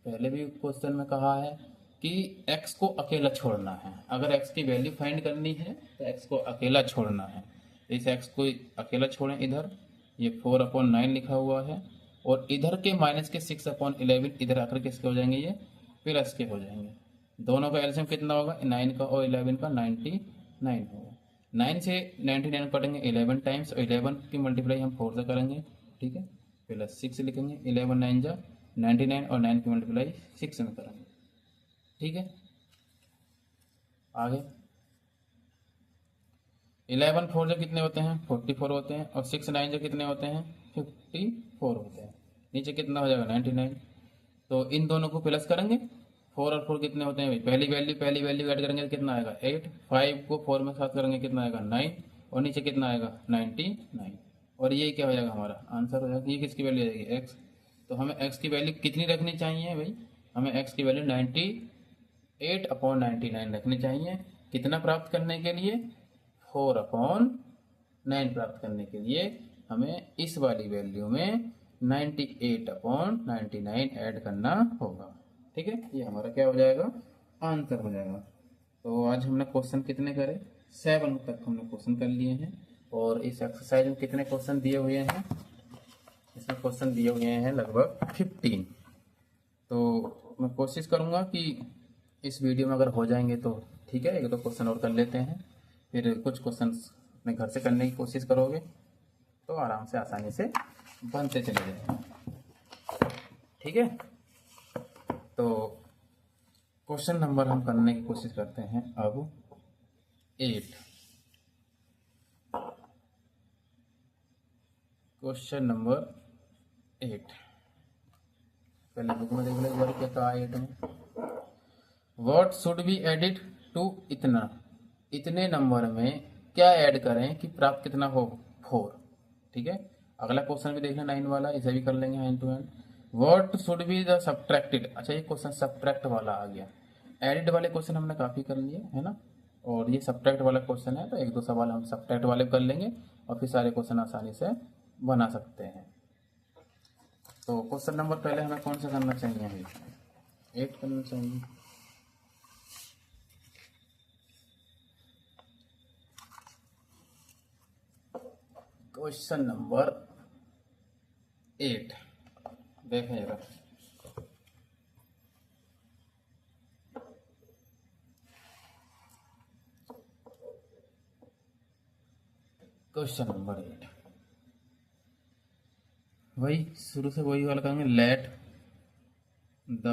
पहले भी क्वेश्चन में कहा है कि x को अकेला छोड़ना है, अगर x की वैल्यू फाइंड करनी है तो x को अकेला छोड़ना है। इस x को अकेला छोड़ें, इधर ये 4/9 लिखा हुआ है, और इधर के माइनस के 6/11 इधर आकर के इसके हो जाएंगे, ये प्लस के हो जाएंगे। दोनों का एलसीएम कितना होगा, 9 का और 11 का 99 होगा। 9 से 99 कटेंगे 11 टाइम्स, और 11 की मल्टीप्लाई हम 4 से करेंगे। ठीक है, प्लस 6 लिखेंगे, 11 9 जा 99, और 9 की मल्टीप्लाई 6 में करेंगे। ठीक है, आगे 11 4 जो कितने होते हैं, 44 होते हैं, और 6 9 जो कितने होते हैं, 54 होते हैं। नीचे कितना हो जाएगा, 99। तो इन दोनों को प्लस करेंगे, 4 और 4 कितने होते हैं भाई, पहली वैल्यू ऐड करेंगे तो कितना आएगा, 8। 5 को 4 में साथ करेंगे कितना आएगा, 9, और नीचे कितना आएगा, 99। और ये क्या हो जाएगा, हमारा आंसर हो जाएगा। ये किसकी वैल्यू आ जाएगी, x। तो हमें x की वैल्यू कितनी रखनी चाहिए भाई, हमें x की वैल्यू 98/99 रखनी चाहिए। कितना प्राप्त करने के लिए, 4/9 प्राप्त करने के लिए हमें इस वाली वैल्यू में 98/99 ऐड करना होगा। ठीक है, ये हमारा क्या हो जाएगा, आंसर हो जाएगा। तो आज हमने क्वेश्चन कितने करे, 7 तक हमने क्वेश्चन कर लिए हैं। और इस एक्सरसाइज में कितने क्वेश्चन दिए हुए हैं, इसमें क्वेश्चन दिए हुए हैं लगभग 15। तो मैं कोशिश करूँगा कि इस वीडियो में अगर हो जाएंगे तो ठीक है, 1-2 क्वेश्चन और कर लेते हैं, फिर कुछ क्वेश्चन अपने घर से करने की कोशिश करोगे तो आराम से आसानी से बनते चले जाएंगे। ठीक है, तो क्वेश्चन नंबर हम करने की कोशिश करते हैं अब 8। क्वेश्चन नंबर 8, पहले बुक में देख लो एक बार क्या कहा 8 में। What should be added to, इतने नंबर में क्या ऐड करें कि प्राप्त कितना हो, 4। ठीक है, अगला क्वेश्चन भी देखना 9 वाला, इसे भी कर लेंगे hand to hand. What should be the subtracted, अच्छा ये क्वेश्चन सब्ट्रैक्ट वाला आ गया। एडिड वाले क्वेश्चन हमने काफ़ी कर लिए है ना, और ये सब्ट्रैक्ट वाला क्वेश्चन है, तो 1-2 सवाल हम सब्ट्रैक्ट वाले कर लेंगे और फिर सारे क्वेश्चन आसानी से बना सकते हैं। तो क्वेश्चन नंबर पहले हमें कौन सा करना चाहिए, 8 करना चाहिए। क्वेश्चन नंबर 8 देखें जरा। क्वेश्चन नंबर 8 वही शुरू से वही वाला करेंगे। Let the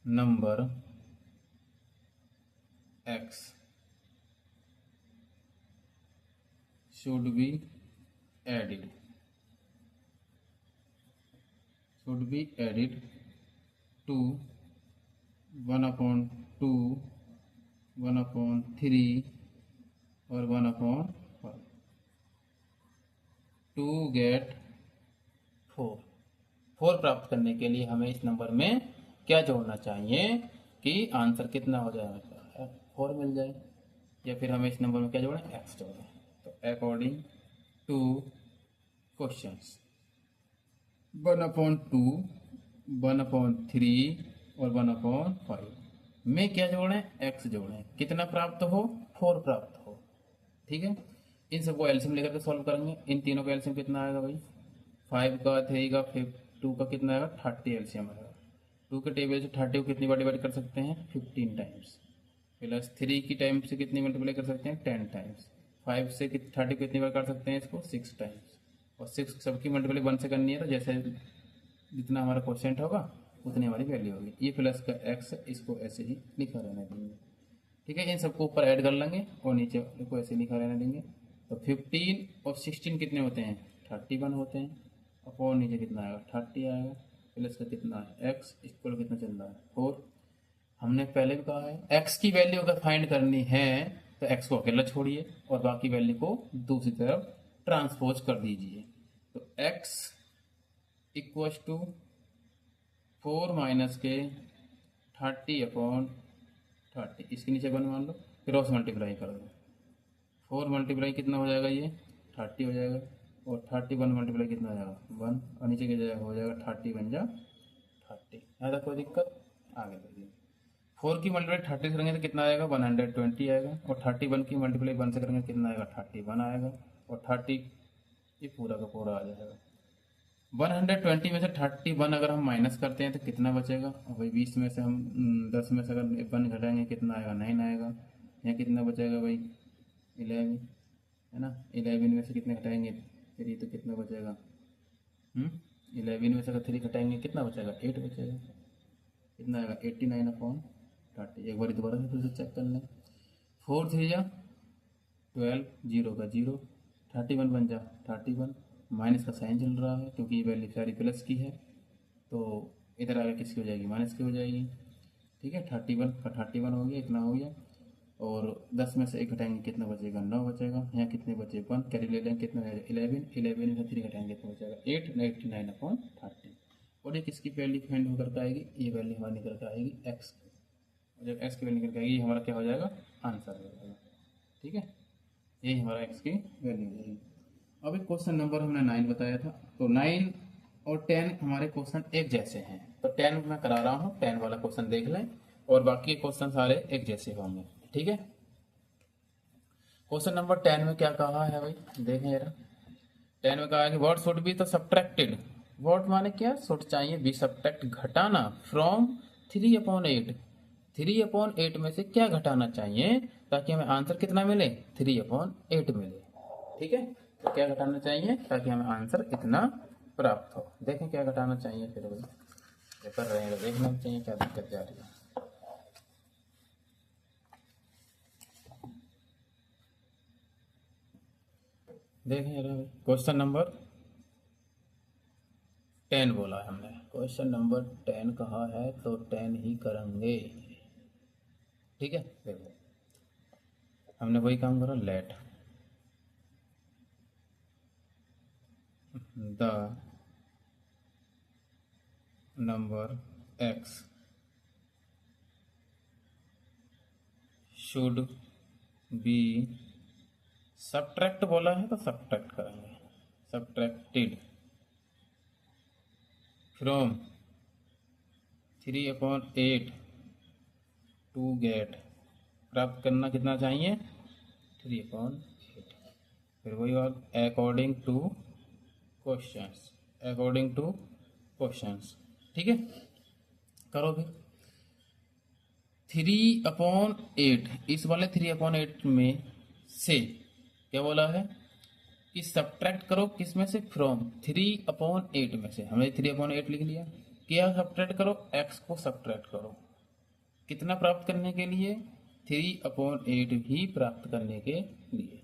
number x should be added to 1/2, 1/3 और 1/5 टू गेट 4 प्राप्त करने के लिए हमें इस नंबर में क्या जोड़ना चाहिए कि आंसर कितना हो जाएगा, 4 मिल जाए, या फिर हमें इस नंबर में क्या जोड़ें, x जोड़ें। तो अकॉर्डिंग टू क्वेश्चंस 1/2, 1/3 और 1/5 में क्या जोड़ें, x जोड़ें। कितना प्राप्त हो, 4 प्राप्त हो। ठीक है, इन सबको एलसीएम लेकर के सॉल्व करेंगे। इन तीनों का एलसीएम कितना आएगा भाई, 5 का, 3 का, 2 का कितना आएगा, 30 एलसीएम आएगा। 2 के टेबल से 30 को कितनी बार डिवाइड कर सकते हैं, 15 टाइम्स। प्लस 3 की टाइम से कितनी मल्टीप्लाई कर सकते हैं, 10 टाइम्स। 5 से 30 को कितनी बार कर सकते हैं, इसको 6 टाइम्स। और 6 सबकी मल्टीप्लाई 1 से करनी है, तो जैसे जितना हमारा क्वोशिएंट होगा उतनी हमारी वैल्यू होगी। ये प्लस का x, इसको ऐसे ही लिखा रहने देंगे। ठीक है, इन सबको ऊपर ऐड कर लेंगे और नीचे को ऐसे लिखा रहने देंगे। तो 15 और 16 कितने होते हैं, 31 होते हैं। अपॉन नीचे कितना आएगा, 30 आएगा। प्लस का कितना है, x इक्वल कितना चल रहा है, 4। हमने पहले भी कहा है x की वैल्यू अगर फाइंड करनी है तो x को अकेला छोड़िए और बाकी वैल्यू को दूसरी तरफ ट्रांसपोज कर दीजिए। तो x इक्वल्स टू 4 माइनस के 30/30, इसके नीचे 1 मान लो, क्रॉस मल्टीप्लाई कर दो। 4 मल्टीप्लाई कितना हो जाएगा, ये 30 हो जाएगा, और 31 मल्टीप्लाई कितना हो जाएगा, 1, और नीचे क्या जाएगा, हो जाएगा 30 बन जा 30। यहाँ तक कोई दिक्कत, आगे बढ़िए। 4 की मल्टीप्लाई 30 से करेंगे तो कितना आएगा, 120 आएगा, और 31 की मल्टीप्लाई 1 से करेंगे कितना आएगा, 31 आएगा, और 30 ये पूरा का पूरा आ जाएगा। 120 में से 31 अगर हम माइनस करते हैं तो कितना बचेगा, और भाई 20 में से हम 10 में से अगर 1 घटाएंगे कितना आएगा, 9 आएगा। यहाँ कितना बचेगा भाई, 11 है ना। 11 में से कितने घटाएंगे, 3, तो कितना बचेगा, 11 में से अगर 3 घटाएंगे कितना बचेगा, 8 बचेगा। कितना आएगा, 89/30। एक बार दोबारा से फिर से चेक कर लें। 4 3 जा 12, 0 का 0, 31 बन जा 31। माइनस का साइन चल रहा है क्योंकि ये वैल्यू सारी प्लस की है, तो इधर आगे किसकी हो जाएगी, माइनस की हो जाएगी। ठीक है, 31 का 31 हो गया, इतना हो गया। और 10 में से 1 घटाएंगे कितना बचेगा, 9 बचेगा। यहाँ कितने बचे, 1 कैरी ले लेंगे, कितना बचेगा, 11 में से 3 घटाएंगे कितना बचेगा, 8, 89/30। और ये किसकी वैल्यू फाइंड होकर के आएगी, ये वैल्यू हमारी निकल कर आएगी x की। और जब x की वैल्यू निकल के आएगी, हमारा क्या हो जाएगा, आंसर हो जाएगा। ठीक है, यही हमारा x की वैल्यू हो जाएगी। अभी क्वेश्चन नंबर हमने 9 बताया था, तो 9 और 10 हमारे क्वेश्चन एक जैसे हैं। तो 10 मैं करा रहा हूँ, 10 वाला क्वेश्चन देख लें, और बाकी क्वेश्चन सारे एक जैसे होंगे। ठीक है, क्वेश्चन नंबर 10 में क्या कहा है भाई, देखें जरा। 10 में कहा है कि व्हाट शुड बी तो सब्ट्रैक्टेड। व्हाट माने क्या, शुड चाहिए, बी सब्ट्रैक्ट घटाना, फ्रॉम 3/8। 3/8 में से क्या घटाना चाहिए ताकि हमें आंसर कितना मिले, 3/8 मिले। ठीक है, तो क्या घटाना चाहिए ताकि हमें आंसर इतना प्राप्त हो। देखें क्या घटाना चाहिए, फिर भाई कर रहे हैं तो देखना चाहिए क्या दिक्कत जा रही है। देखें जरा, क्वेश्चन नंबर 10 बोला है हमने, क्वेश्चन नंबर 10 कहा है तो 10 ही करेंगे। ठीक है, देखो हमने वही काम करा, let the number x should be, subtract बोला है तो सब्ट्रैक्ट करेंगे, सब्ट्रैक्टेड फ्रॉम 3/8 टू गेट, प्राप्त करना कितना चाहिए, 3/8। फिर वही बात, according two questions, according two questions. ठीक है, करो फिर। 3/8, इस वाले 3/8 में से क्या बोला है कि सब्ट्रैक्ट करो, किस में से, फ्रॉम 3/8 में से। हमने 3/8 लिख लिया। क्या सब्ट्रैक्ट करो, x को सब्ट्रैक्ट करो। कितना प्राप्त करने के लिए, 3/8 ही प्राप्त करने के लिए।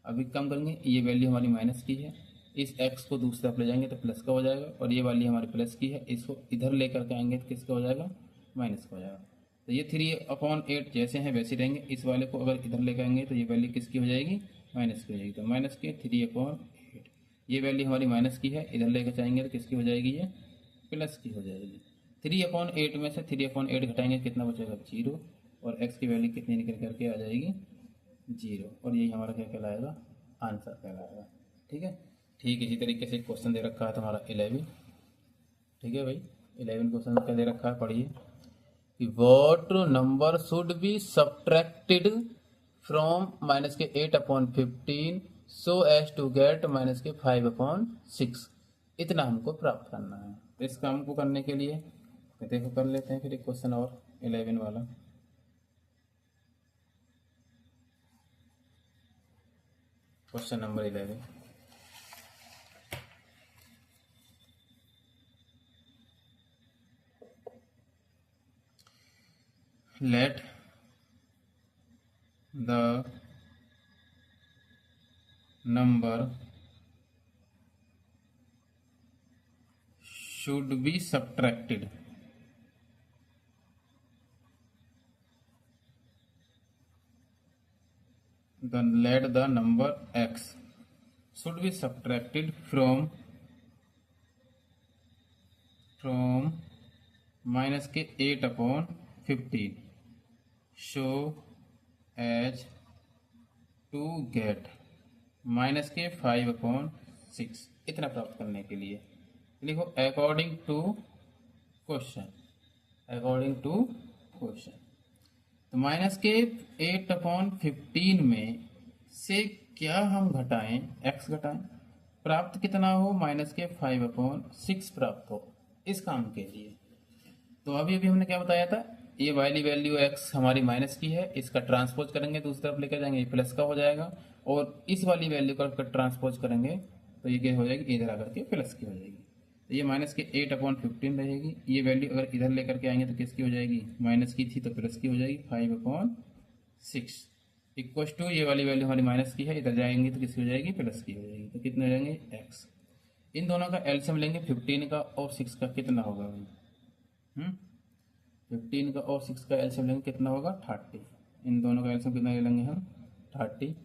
अभी कम करेंगे, ये वैल्यू हमारी माइनस की है, इस x को दूसरी तरफ ले जाएंगे तो प्लस का हो जाएगा, और ये वाली हमारी प्लस की है, इसको इधर लेकर के आएंगे तो किसका हो जाएगा, माइनस का हो जाएगा। तो ये 3/8 जैसे हैं वैसे रहेंगे। इस वाले को अगर इधर लेकर आएंगे तो ये वैल्यू किसकी हो जाएगी, माइनस की हो जाएगी। तो माइनस के 3/8, ये वैल्यू हमारी माइनस की है, इधर लेकर जाएंगे तो किसकी हो जाएगी, ये प्लस की हो जाएगी। 3/8 में से 3/8 घटाएंगे कितना बचेगा, 0, और x की वैल्यू कितनी निकल करके आ जाएगी, 0, और यही हमारा क्या कहलाएगा, आंसर कहलाएगा। ठीक है, ठीक इसी तरीके से क्वेश्चन दे रखा है तुम्हारा 11। ठीक है भाई, 11 क्वेश्चन क्या दे रखा है, पढ़िए कि what number should be subtracted from -8/15 so as to get -5/6। इतना हमको प्राप्त करना है। तो इस काम को करने के लिए देखो कर लेते हैं फिर एक क्वेश्चन और 11 वाला। Question number 11, let the number should be subtracted let the number x should be subtracted from -8/15 so as to get -5/6। इतना प्राप्त करने के लिए लिखो according to question, according to question. तो -8/15 में से क्या हम घटाएं, x घटाएं, प्राप्त कितना हो, -5/6 प्राप्त हो। इस काम के लिए तो अभी अभी हमने क्या बताया था, ये वाली वैल्यू x हमारी माइनस की है, इसका ट्रांसपोज करेंगे दूसरी तरफ लेकर जाएंगे, ये प्लस का हो जाएगा, और इस वाली वैल्यू का ट्रांसपोज करेंगे तो ये क्या हो जाएगी, इधर आकर के प्लस की हो जाएगी। तो ये -8/15 रहेगी। ये वैल्यू अगर इधर लेकर के आएंगे तो किसकी हो जाएगी, माइनस की थी तो प्लस की हो जाएगी, 5/6 इक्व टू ये वाली वैल्यू हमारी माइनस की है, इधर जाएंगे तो किसकी हो जाएगी, प्लस की हो जाएगी। तो कितने हो जाएंगे, x। इन दोनों का एलसीएम लेंगे, 15 का और 6 का कितना होगा भाई, 15 का और 6 का एलसीएम लेंगे कितना होगा, 30। इन दोनों का एलसीएम कितना ले लेंगे हम, 30।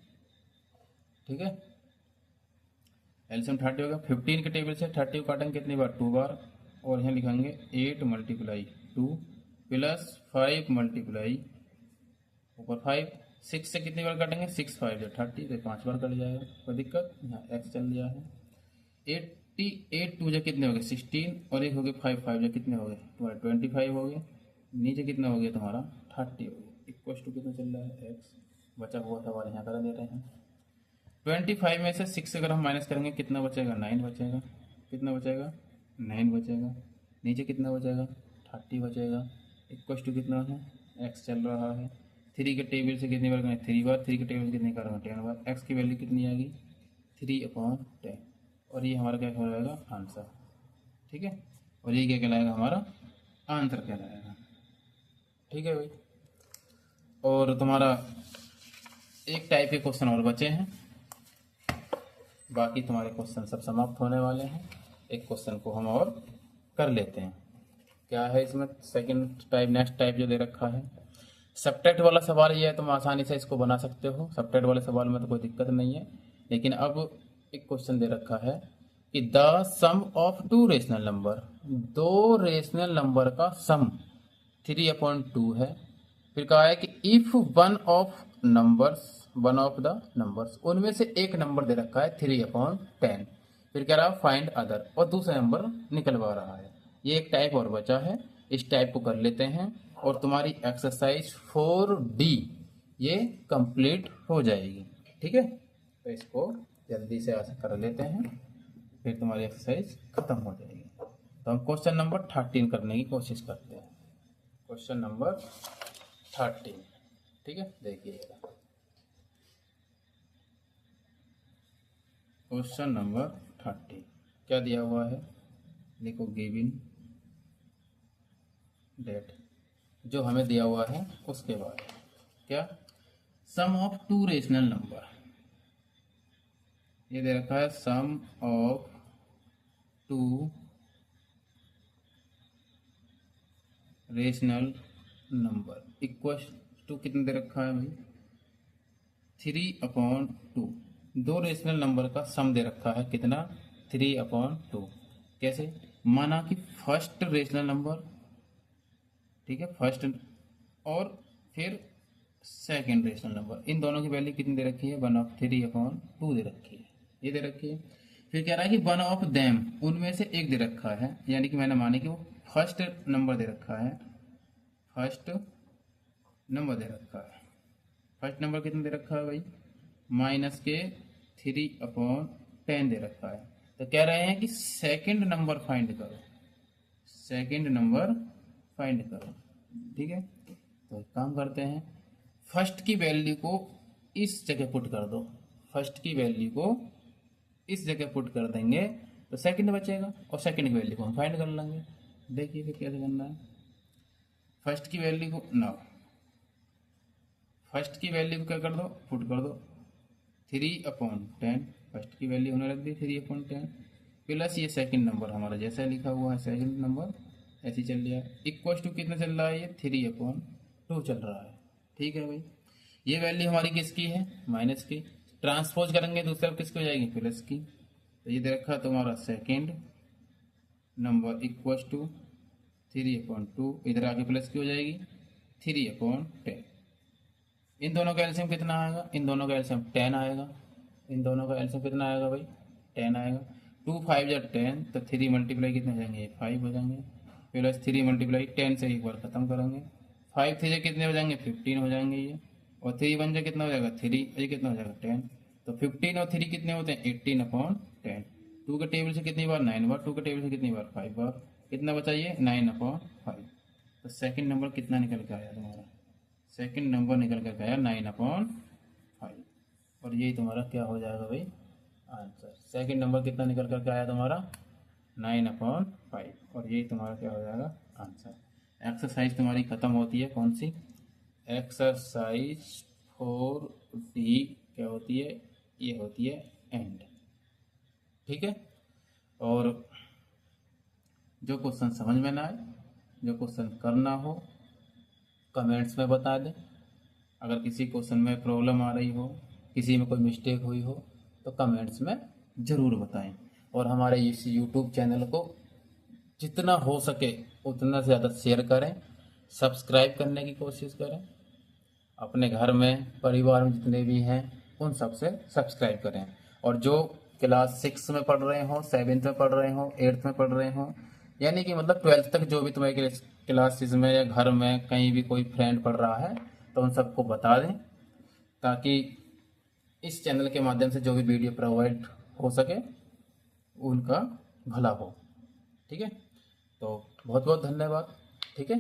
ठीक है, एलसीएम 30 होगा। 15 के टेबल से 30 को काटेंगे कितनी बार, 2 बार, और यहाँ लिखेंगे 8 × 2 प्लस 5 × ऊपर 5, 6 से कितनी बार काटेंगे, 6 5 30, तो 5 बार कट जाएगा, कोई दिक्कत। यहाँ x चल गया है। 88 2 जो कितने हो गए, 16, और एक हो गए 5 5 जो कितने हो गए तुम्हारे, 25 हो गए। नीचे कितना हो गया तुम्हारा, 30 हो गया। इक्व टू कितना चल रहा है, x बचा हुआ था हमारे यहाँ करा दे रहे हैं। 25 में से 6 अगर हम माइनस करेंगे कितना बचेगा, 9 बचेगा। कितना बचेगा, 9 बचेगा। नीचे कितना बचेगा, 30 बचेगा। इक्व टू कितना है, x चल रहा है। 3 के टेबल से कितनी बार करेंगे, 3 बार। 3 के टेबल से कितनी करेंगे, 10 बार। x की वैल्यू कितनी आएगी, 3/10, और ये हमारा क्या हो जाएगा, आंसर। ठीक है, और ये क्या कहलाएगा, हमारा आंसर कहलाएगा। ठीक है भाई, और तुम्हारा एक टाइप के क्वेश्चन और बचे हैं, बाकी तुम्हारे क्वेश्चन सब समाप्त होने वाले हैं। एक क्वेश्चन को हम और कर लेते हैं। क्या है इसमें, सेकंड टाइप, नेक्स्ट टाइप जो दे रखा है, सब्ट्रैक्ट वाला सवाल ये है, तुम आसानी से इसको बना सकते हो। सब्ट्रैक्ट वाले सवाल में तो कोई दिक्कत नहीं है। लेकिन अब एक क्वेश्चन दे रखा है कि the sum of 2 rational number, 2 rational number का सम 3/2 है। फिर कहा है कि if one of the numbers, उनमें से एक नंबर दे रखा है 3/10। फिर कह रहा है फाइंड अदर, और दूसरा नंबर निकलवा रहा है। ये एक टाइप और बचा है, इस टाइप को कर लेते हैं और तुम्हारी एक्सरसाइज 4D ये कंप्लीट हो जाएगी। ठीक है, तो इसको जल्दी से ऐसे कर लेते हैं, फिर तुम्हारी एक्सरसाइज खत्म हो जाएगी। तो हम क्वेश्चन नंबर 13 करने की कोशिश करते हैं। क्वेश्चन नंबर 13, ठीक है, देखिएगा। क्वेश्चन नंबर 30 क्या दिया हुआ है, देखो गिवन डेट जो हमें दिया हुआ है उसके बाद क्या, sum of two rational number, ये दे रखा है sum of two rational number equal to कितना दे रखा है भाई, 3/2। दो रेशनल नंबर का सम दे रखा है कितना, 3/2। कैसे, माना कि फर्स्ट रेशनल नंबर, ठीक है, फर्स्ट और फिर सेकंड रेशनल नंबर, इन दोनों की वैल्यू कितनी दे रखी है, 1/3/2 दे रखी है, ये दे रखी है। फिर कह रहा है कि वन ऑफ देम, उनमें से एक दे रखा है, यानी कि मैंने माने कि वो फर्स्ट नंबर दे रखा है, फर्स्ट नंबर दे रखा है। फर्स्ट नंबर कितना दे रखा है भाई, -3/10 दे रखा है। तो कह रहे हैं कि सेकंड नंबर फाइंड करो, सेकंड नंबर फाइंड करो, ठीक है। तो एक काम करते हैं, फर्स्ट की वैल्यू को इस जगह पुट कर दो, फर्स्ट की वैल्यू को इस जगह पुट कर देंगे तो सेकंड बचेगा, और सेकंड की वैल्यू को हम फाइंड कर लेंगे। देखिए फिर कैसे करना है, फर्स्ट की वैल्यू को ना, फर्स्ट की वैल्यू को क्या कर दो, पुट कर दो 3/10, फर्स्ट की वैल्यू होने लग दी 3/10, प्लस ये सेकंड नंबर हमारा जैसा लिखा हुआ है, सेकंड नंबर ऐसे चल रहा है, इक्वल टू कितना चल रहा है, ये 3/2 चल रहा है, ठीक है भाई। ये वैल्यू हमारी किसकी है, माइनस की, ट्रांसपोज करेंगे दूसरी तरफ किसकी हो जाएगी, प्लस की। तो ये दे रखा है तुम्हारा सेकंड नंबर इक्वल टू 3/2, इधर आके प्लस की हो जाएगी 3/10। इन दोनों का एलसीएम कितना आएगा, इन दोनों का एलसीएम 10 आएगा, इन दोनों का एलसीएम कितना आएगा भाई, 10 आएगा। 2 5 या 10, तो 3 मल्टीप्लाई कितने हो जाएंगे, 5 हो जाएंगे, प्लस 3 मल्टीप्लाई 10 से एक बार खत्म करेंगे, 5 3 कितने हो जाएंगे, 15 हो जाएंगे ये, और 3 1 जा कितना हो जाएगा 3, ये कितना हो जाएगा 10। तो 15 और 3 कितने होते हैं, 18/10। 2 के टेबल से कितनी बार, 9 बार, 2 के टेबल से कितनी बार, 5 बार, कितना बचा ये 9/5। तो सेकंड नंबर कितना निकल के आया तुम्हारा, सेकंड नंबर निकल कर आया 9/5, और यही तुम्हारा क्या हो जाएगा भाई आंसर। सेकंड नंबर कितना निकल कर आया तुम्हारा 9/5, और यही तुम्हारा क्या हो जाएगा आंसर। एक्सरसाइज तुम्हारी खत्म होती है, कौन सी, एक्सरसाइज 4D क्या होती है, ये होती है एंड, ठीक है। और जो क्वेश्चन समझ में ना आए, जो क्वेश्चन करना हो कमेंट्स में बता दें। अगर किसी क्वेश्चन में प्रॉब्लम आ रही हो, किसी में कोई मिस्टेक हुई हो, तो कमेंट्स में ज़रूर बताएं। और हमारे इस यूट्यूब चैनल को जितना हो सके उतना ज़्यादा शेयर करें, सब्सक्राइब करने की कोशिश करें, अपने घर में परिवार में जितने भी हैं उन सब से सब्सक्राइब करें। और जो क्लास 6 में पढ़ रहे हो, 7th में पढ़ रहे हो, 8th में पढ़ रहे हो, यानी कि मतलब 12th तक जो भी तुम्हारे क्लासेस में या घर में कहीं भी कोई फ्रेंड पढ़ रहा है तो उन सबको बता दें, ताकि इस चैनल के माध्यम से जो भी वीडियो प्रोवाइड हो सके उनका भला हो, ठीक है। तो बहुत बहुत धन्यवाद, ठीक है।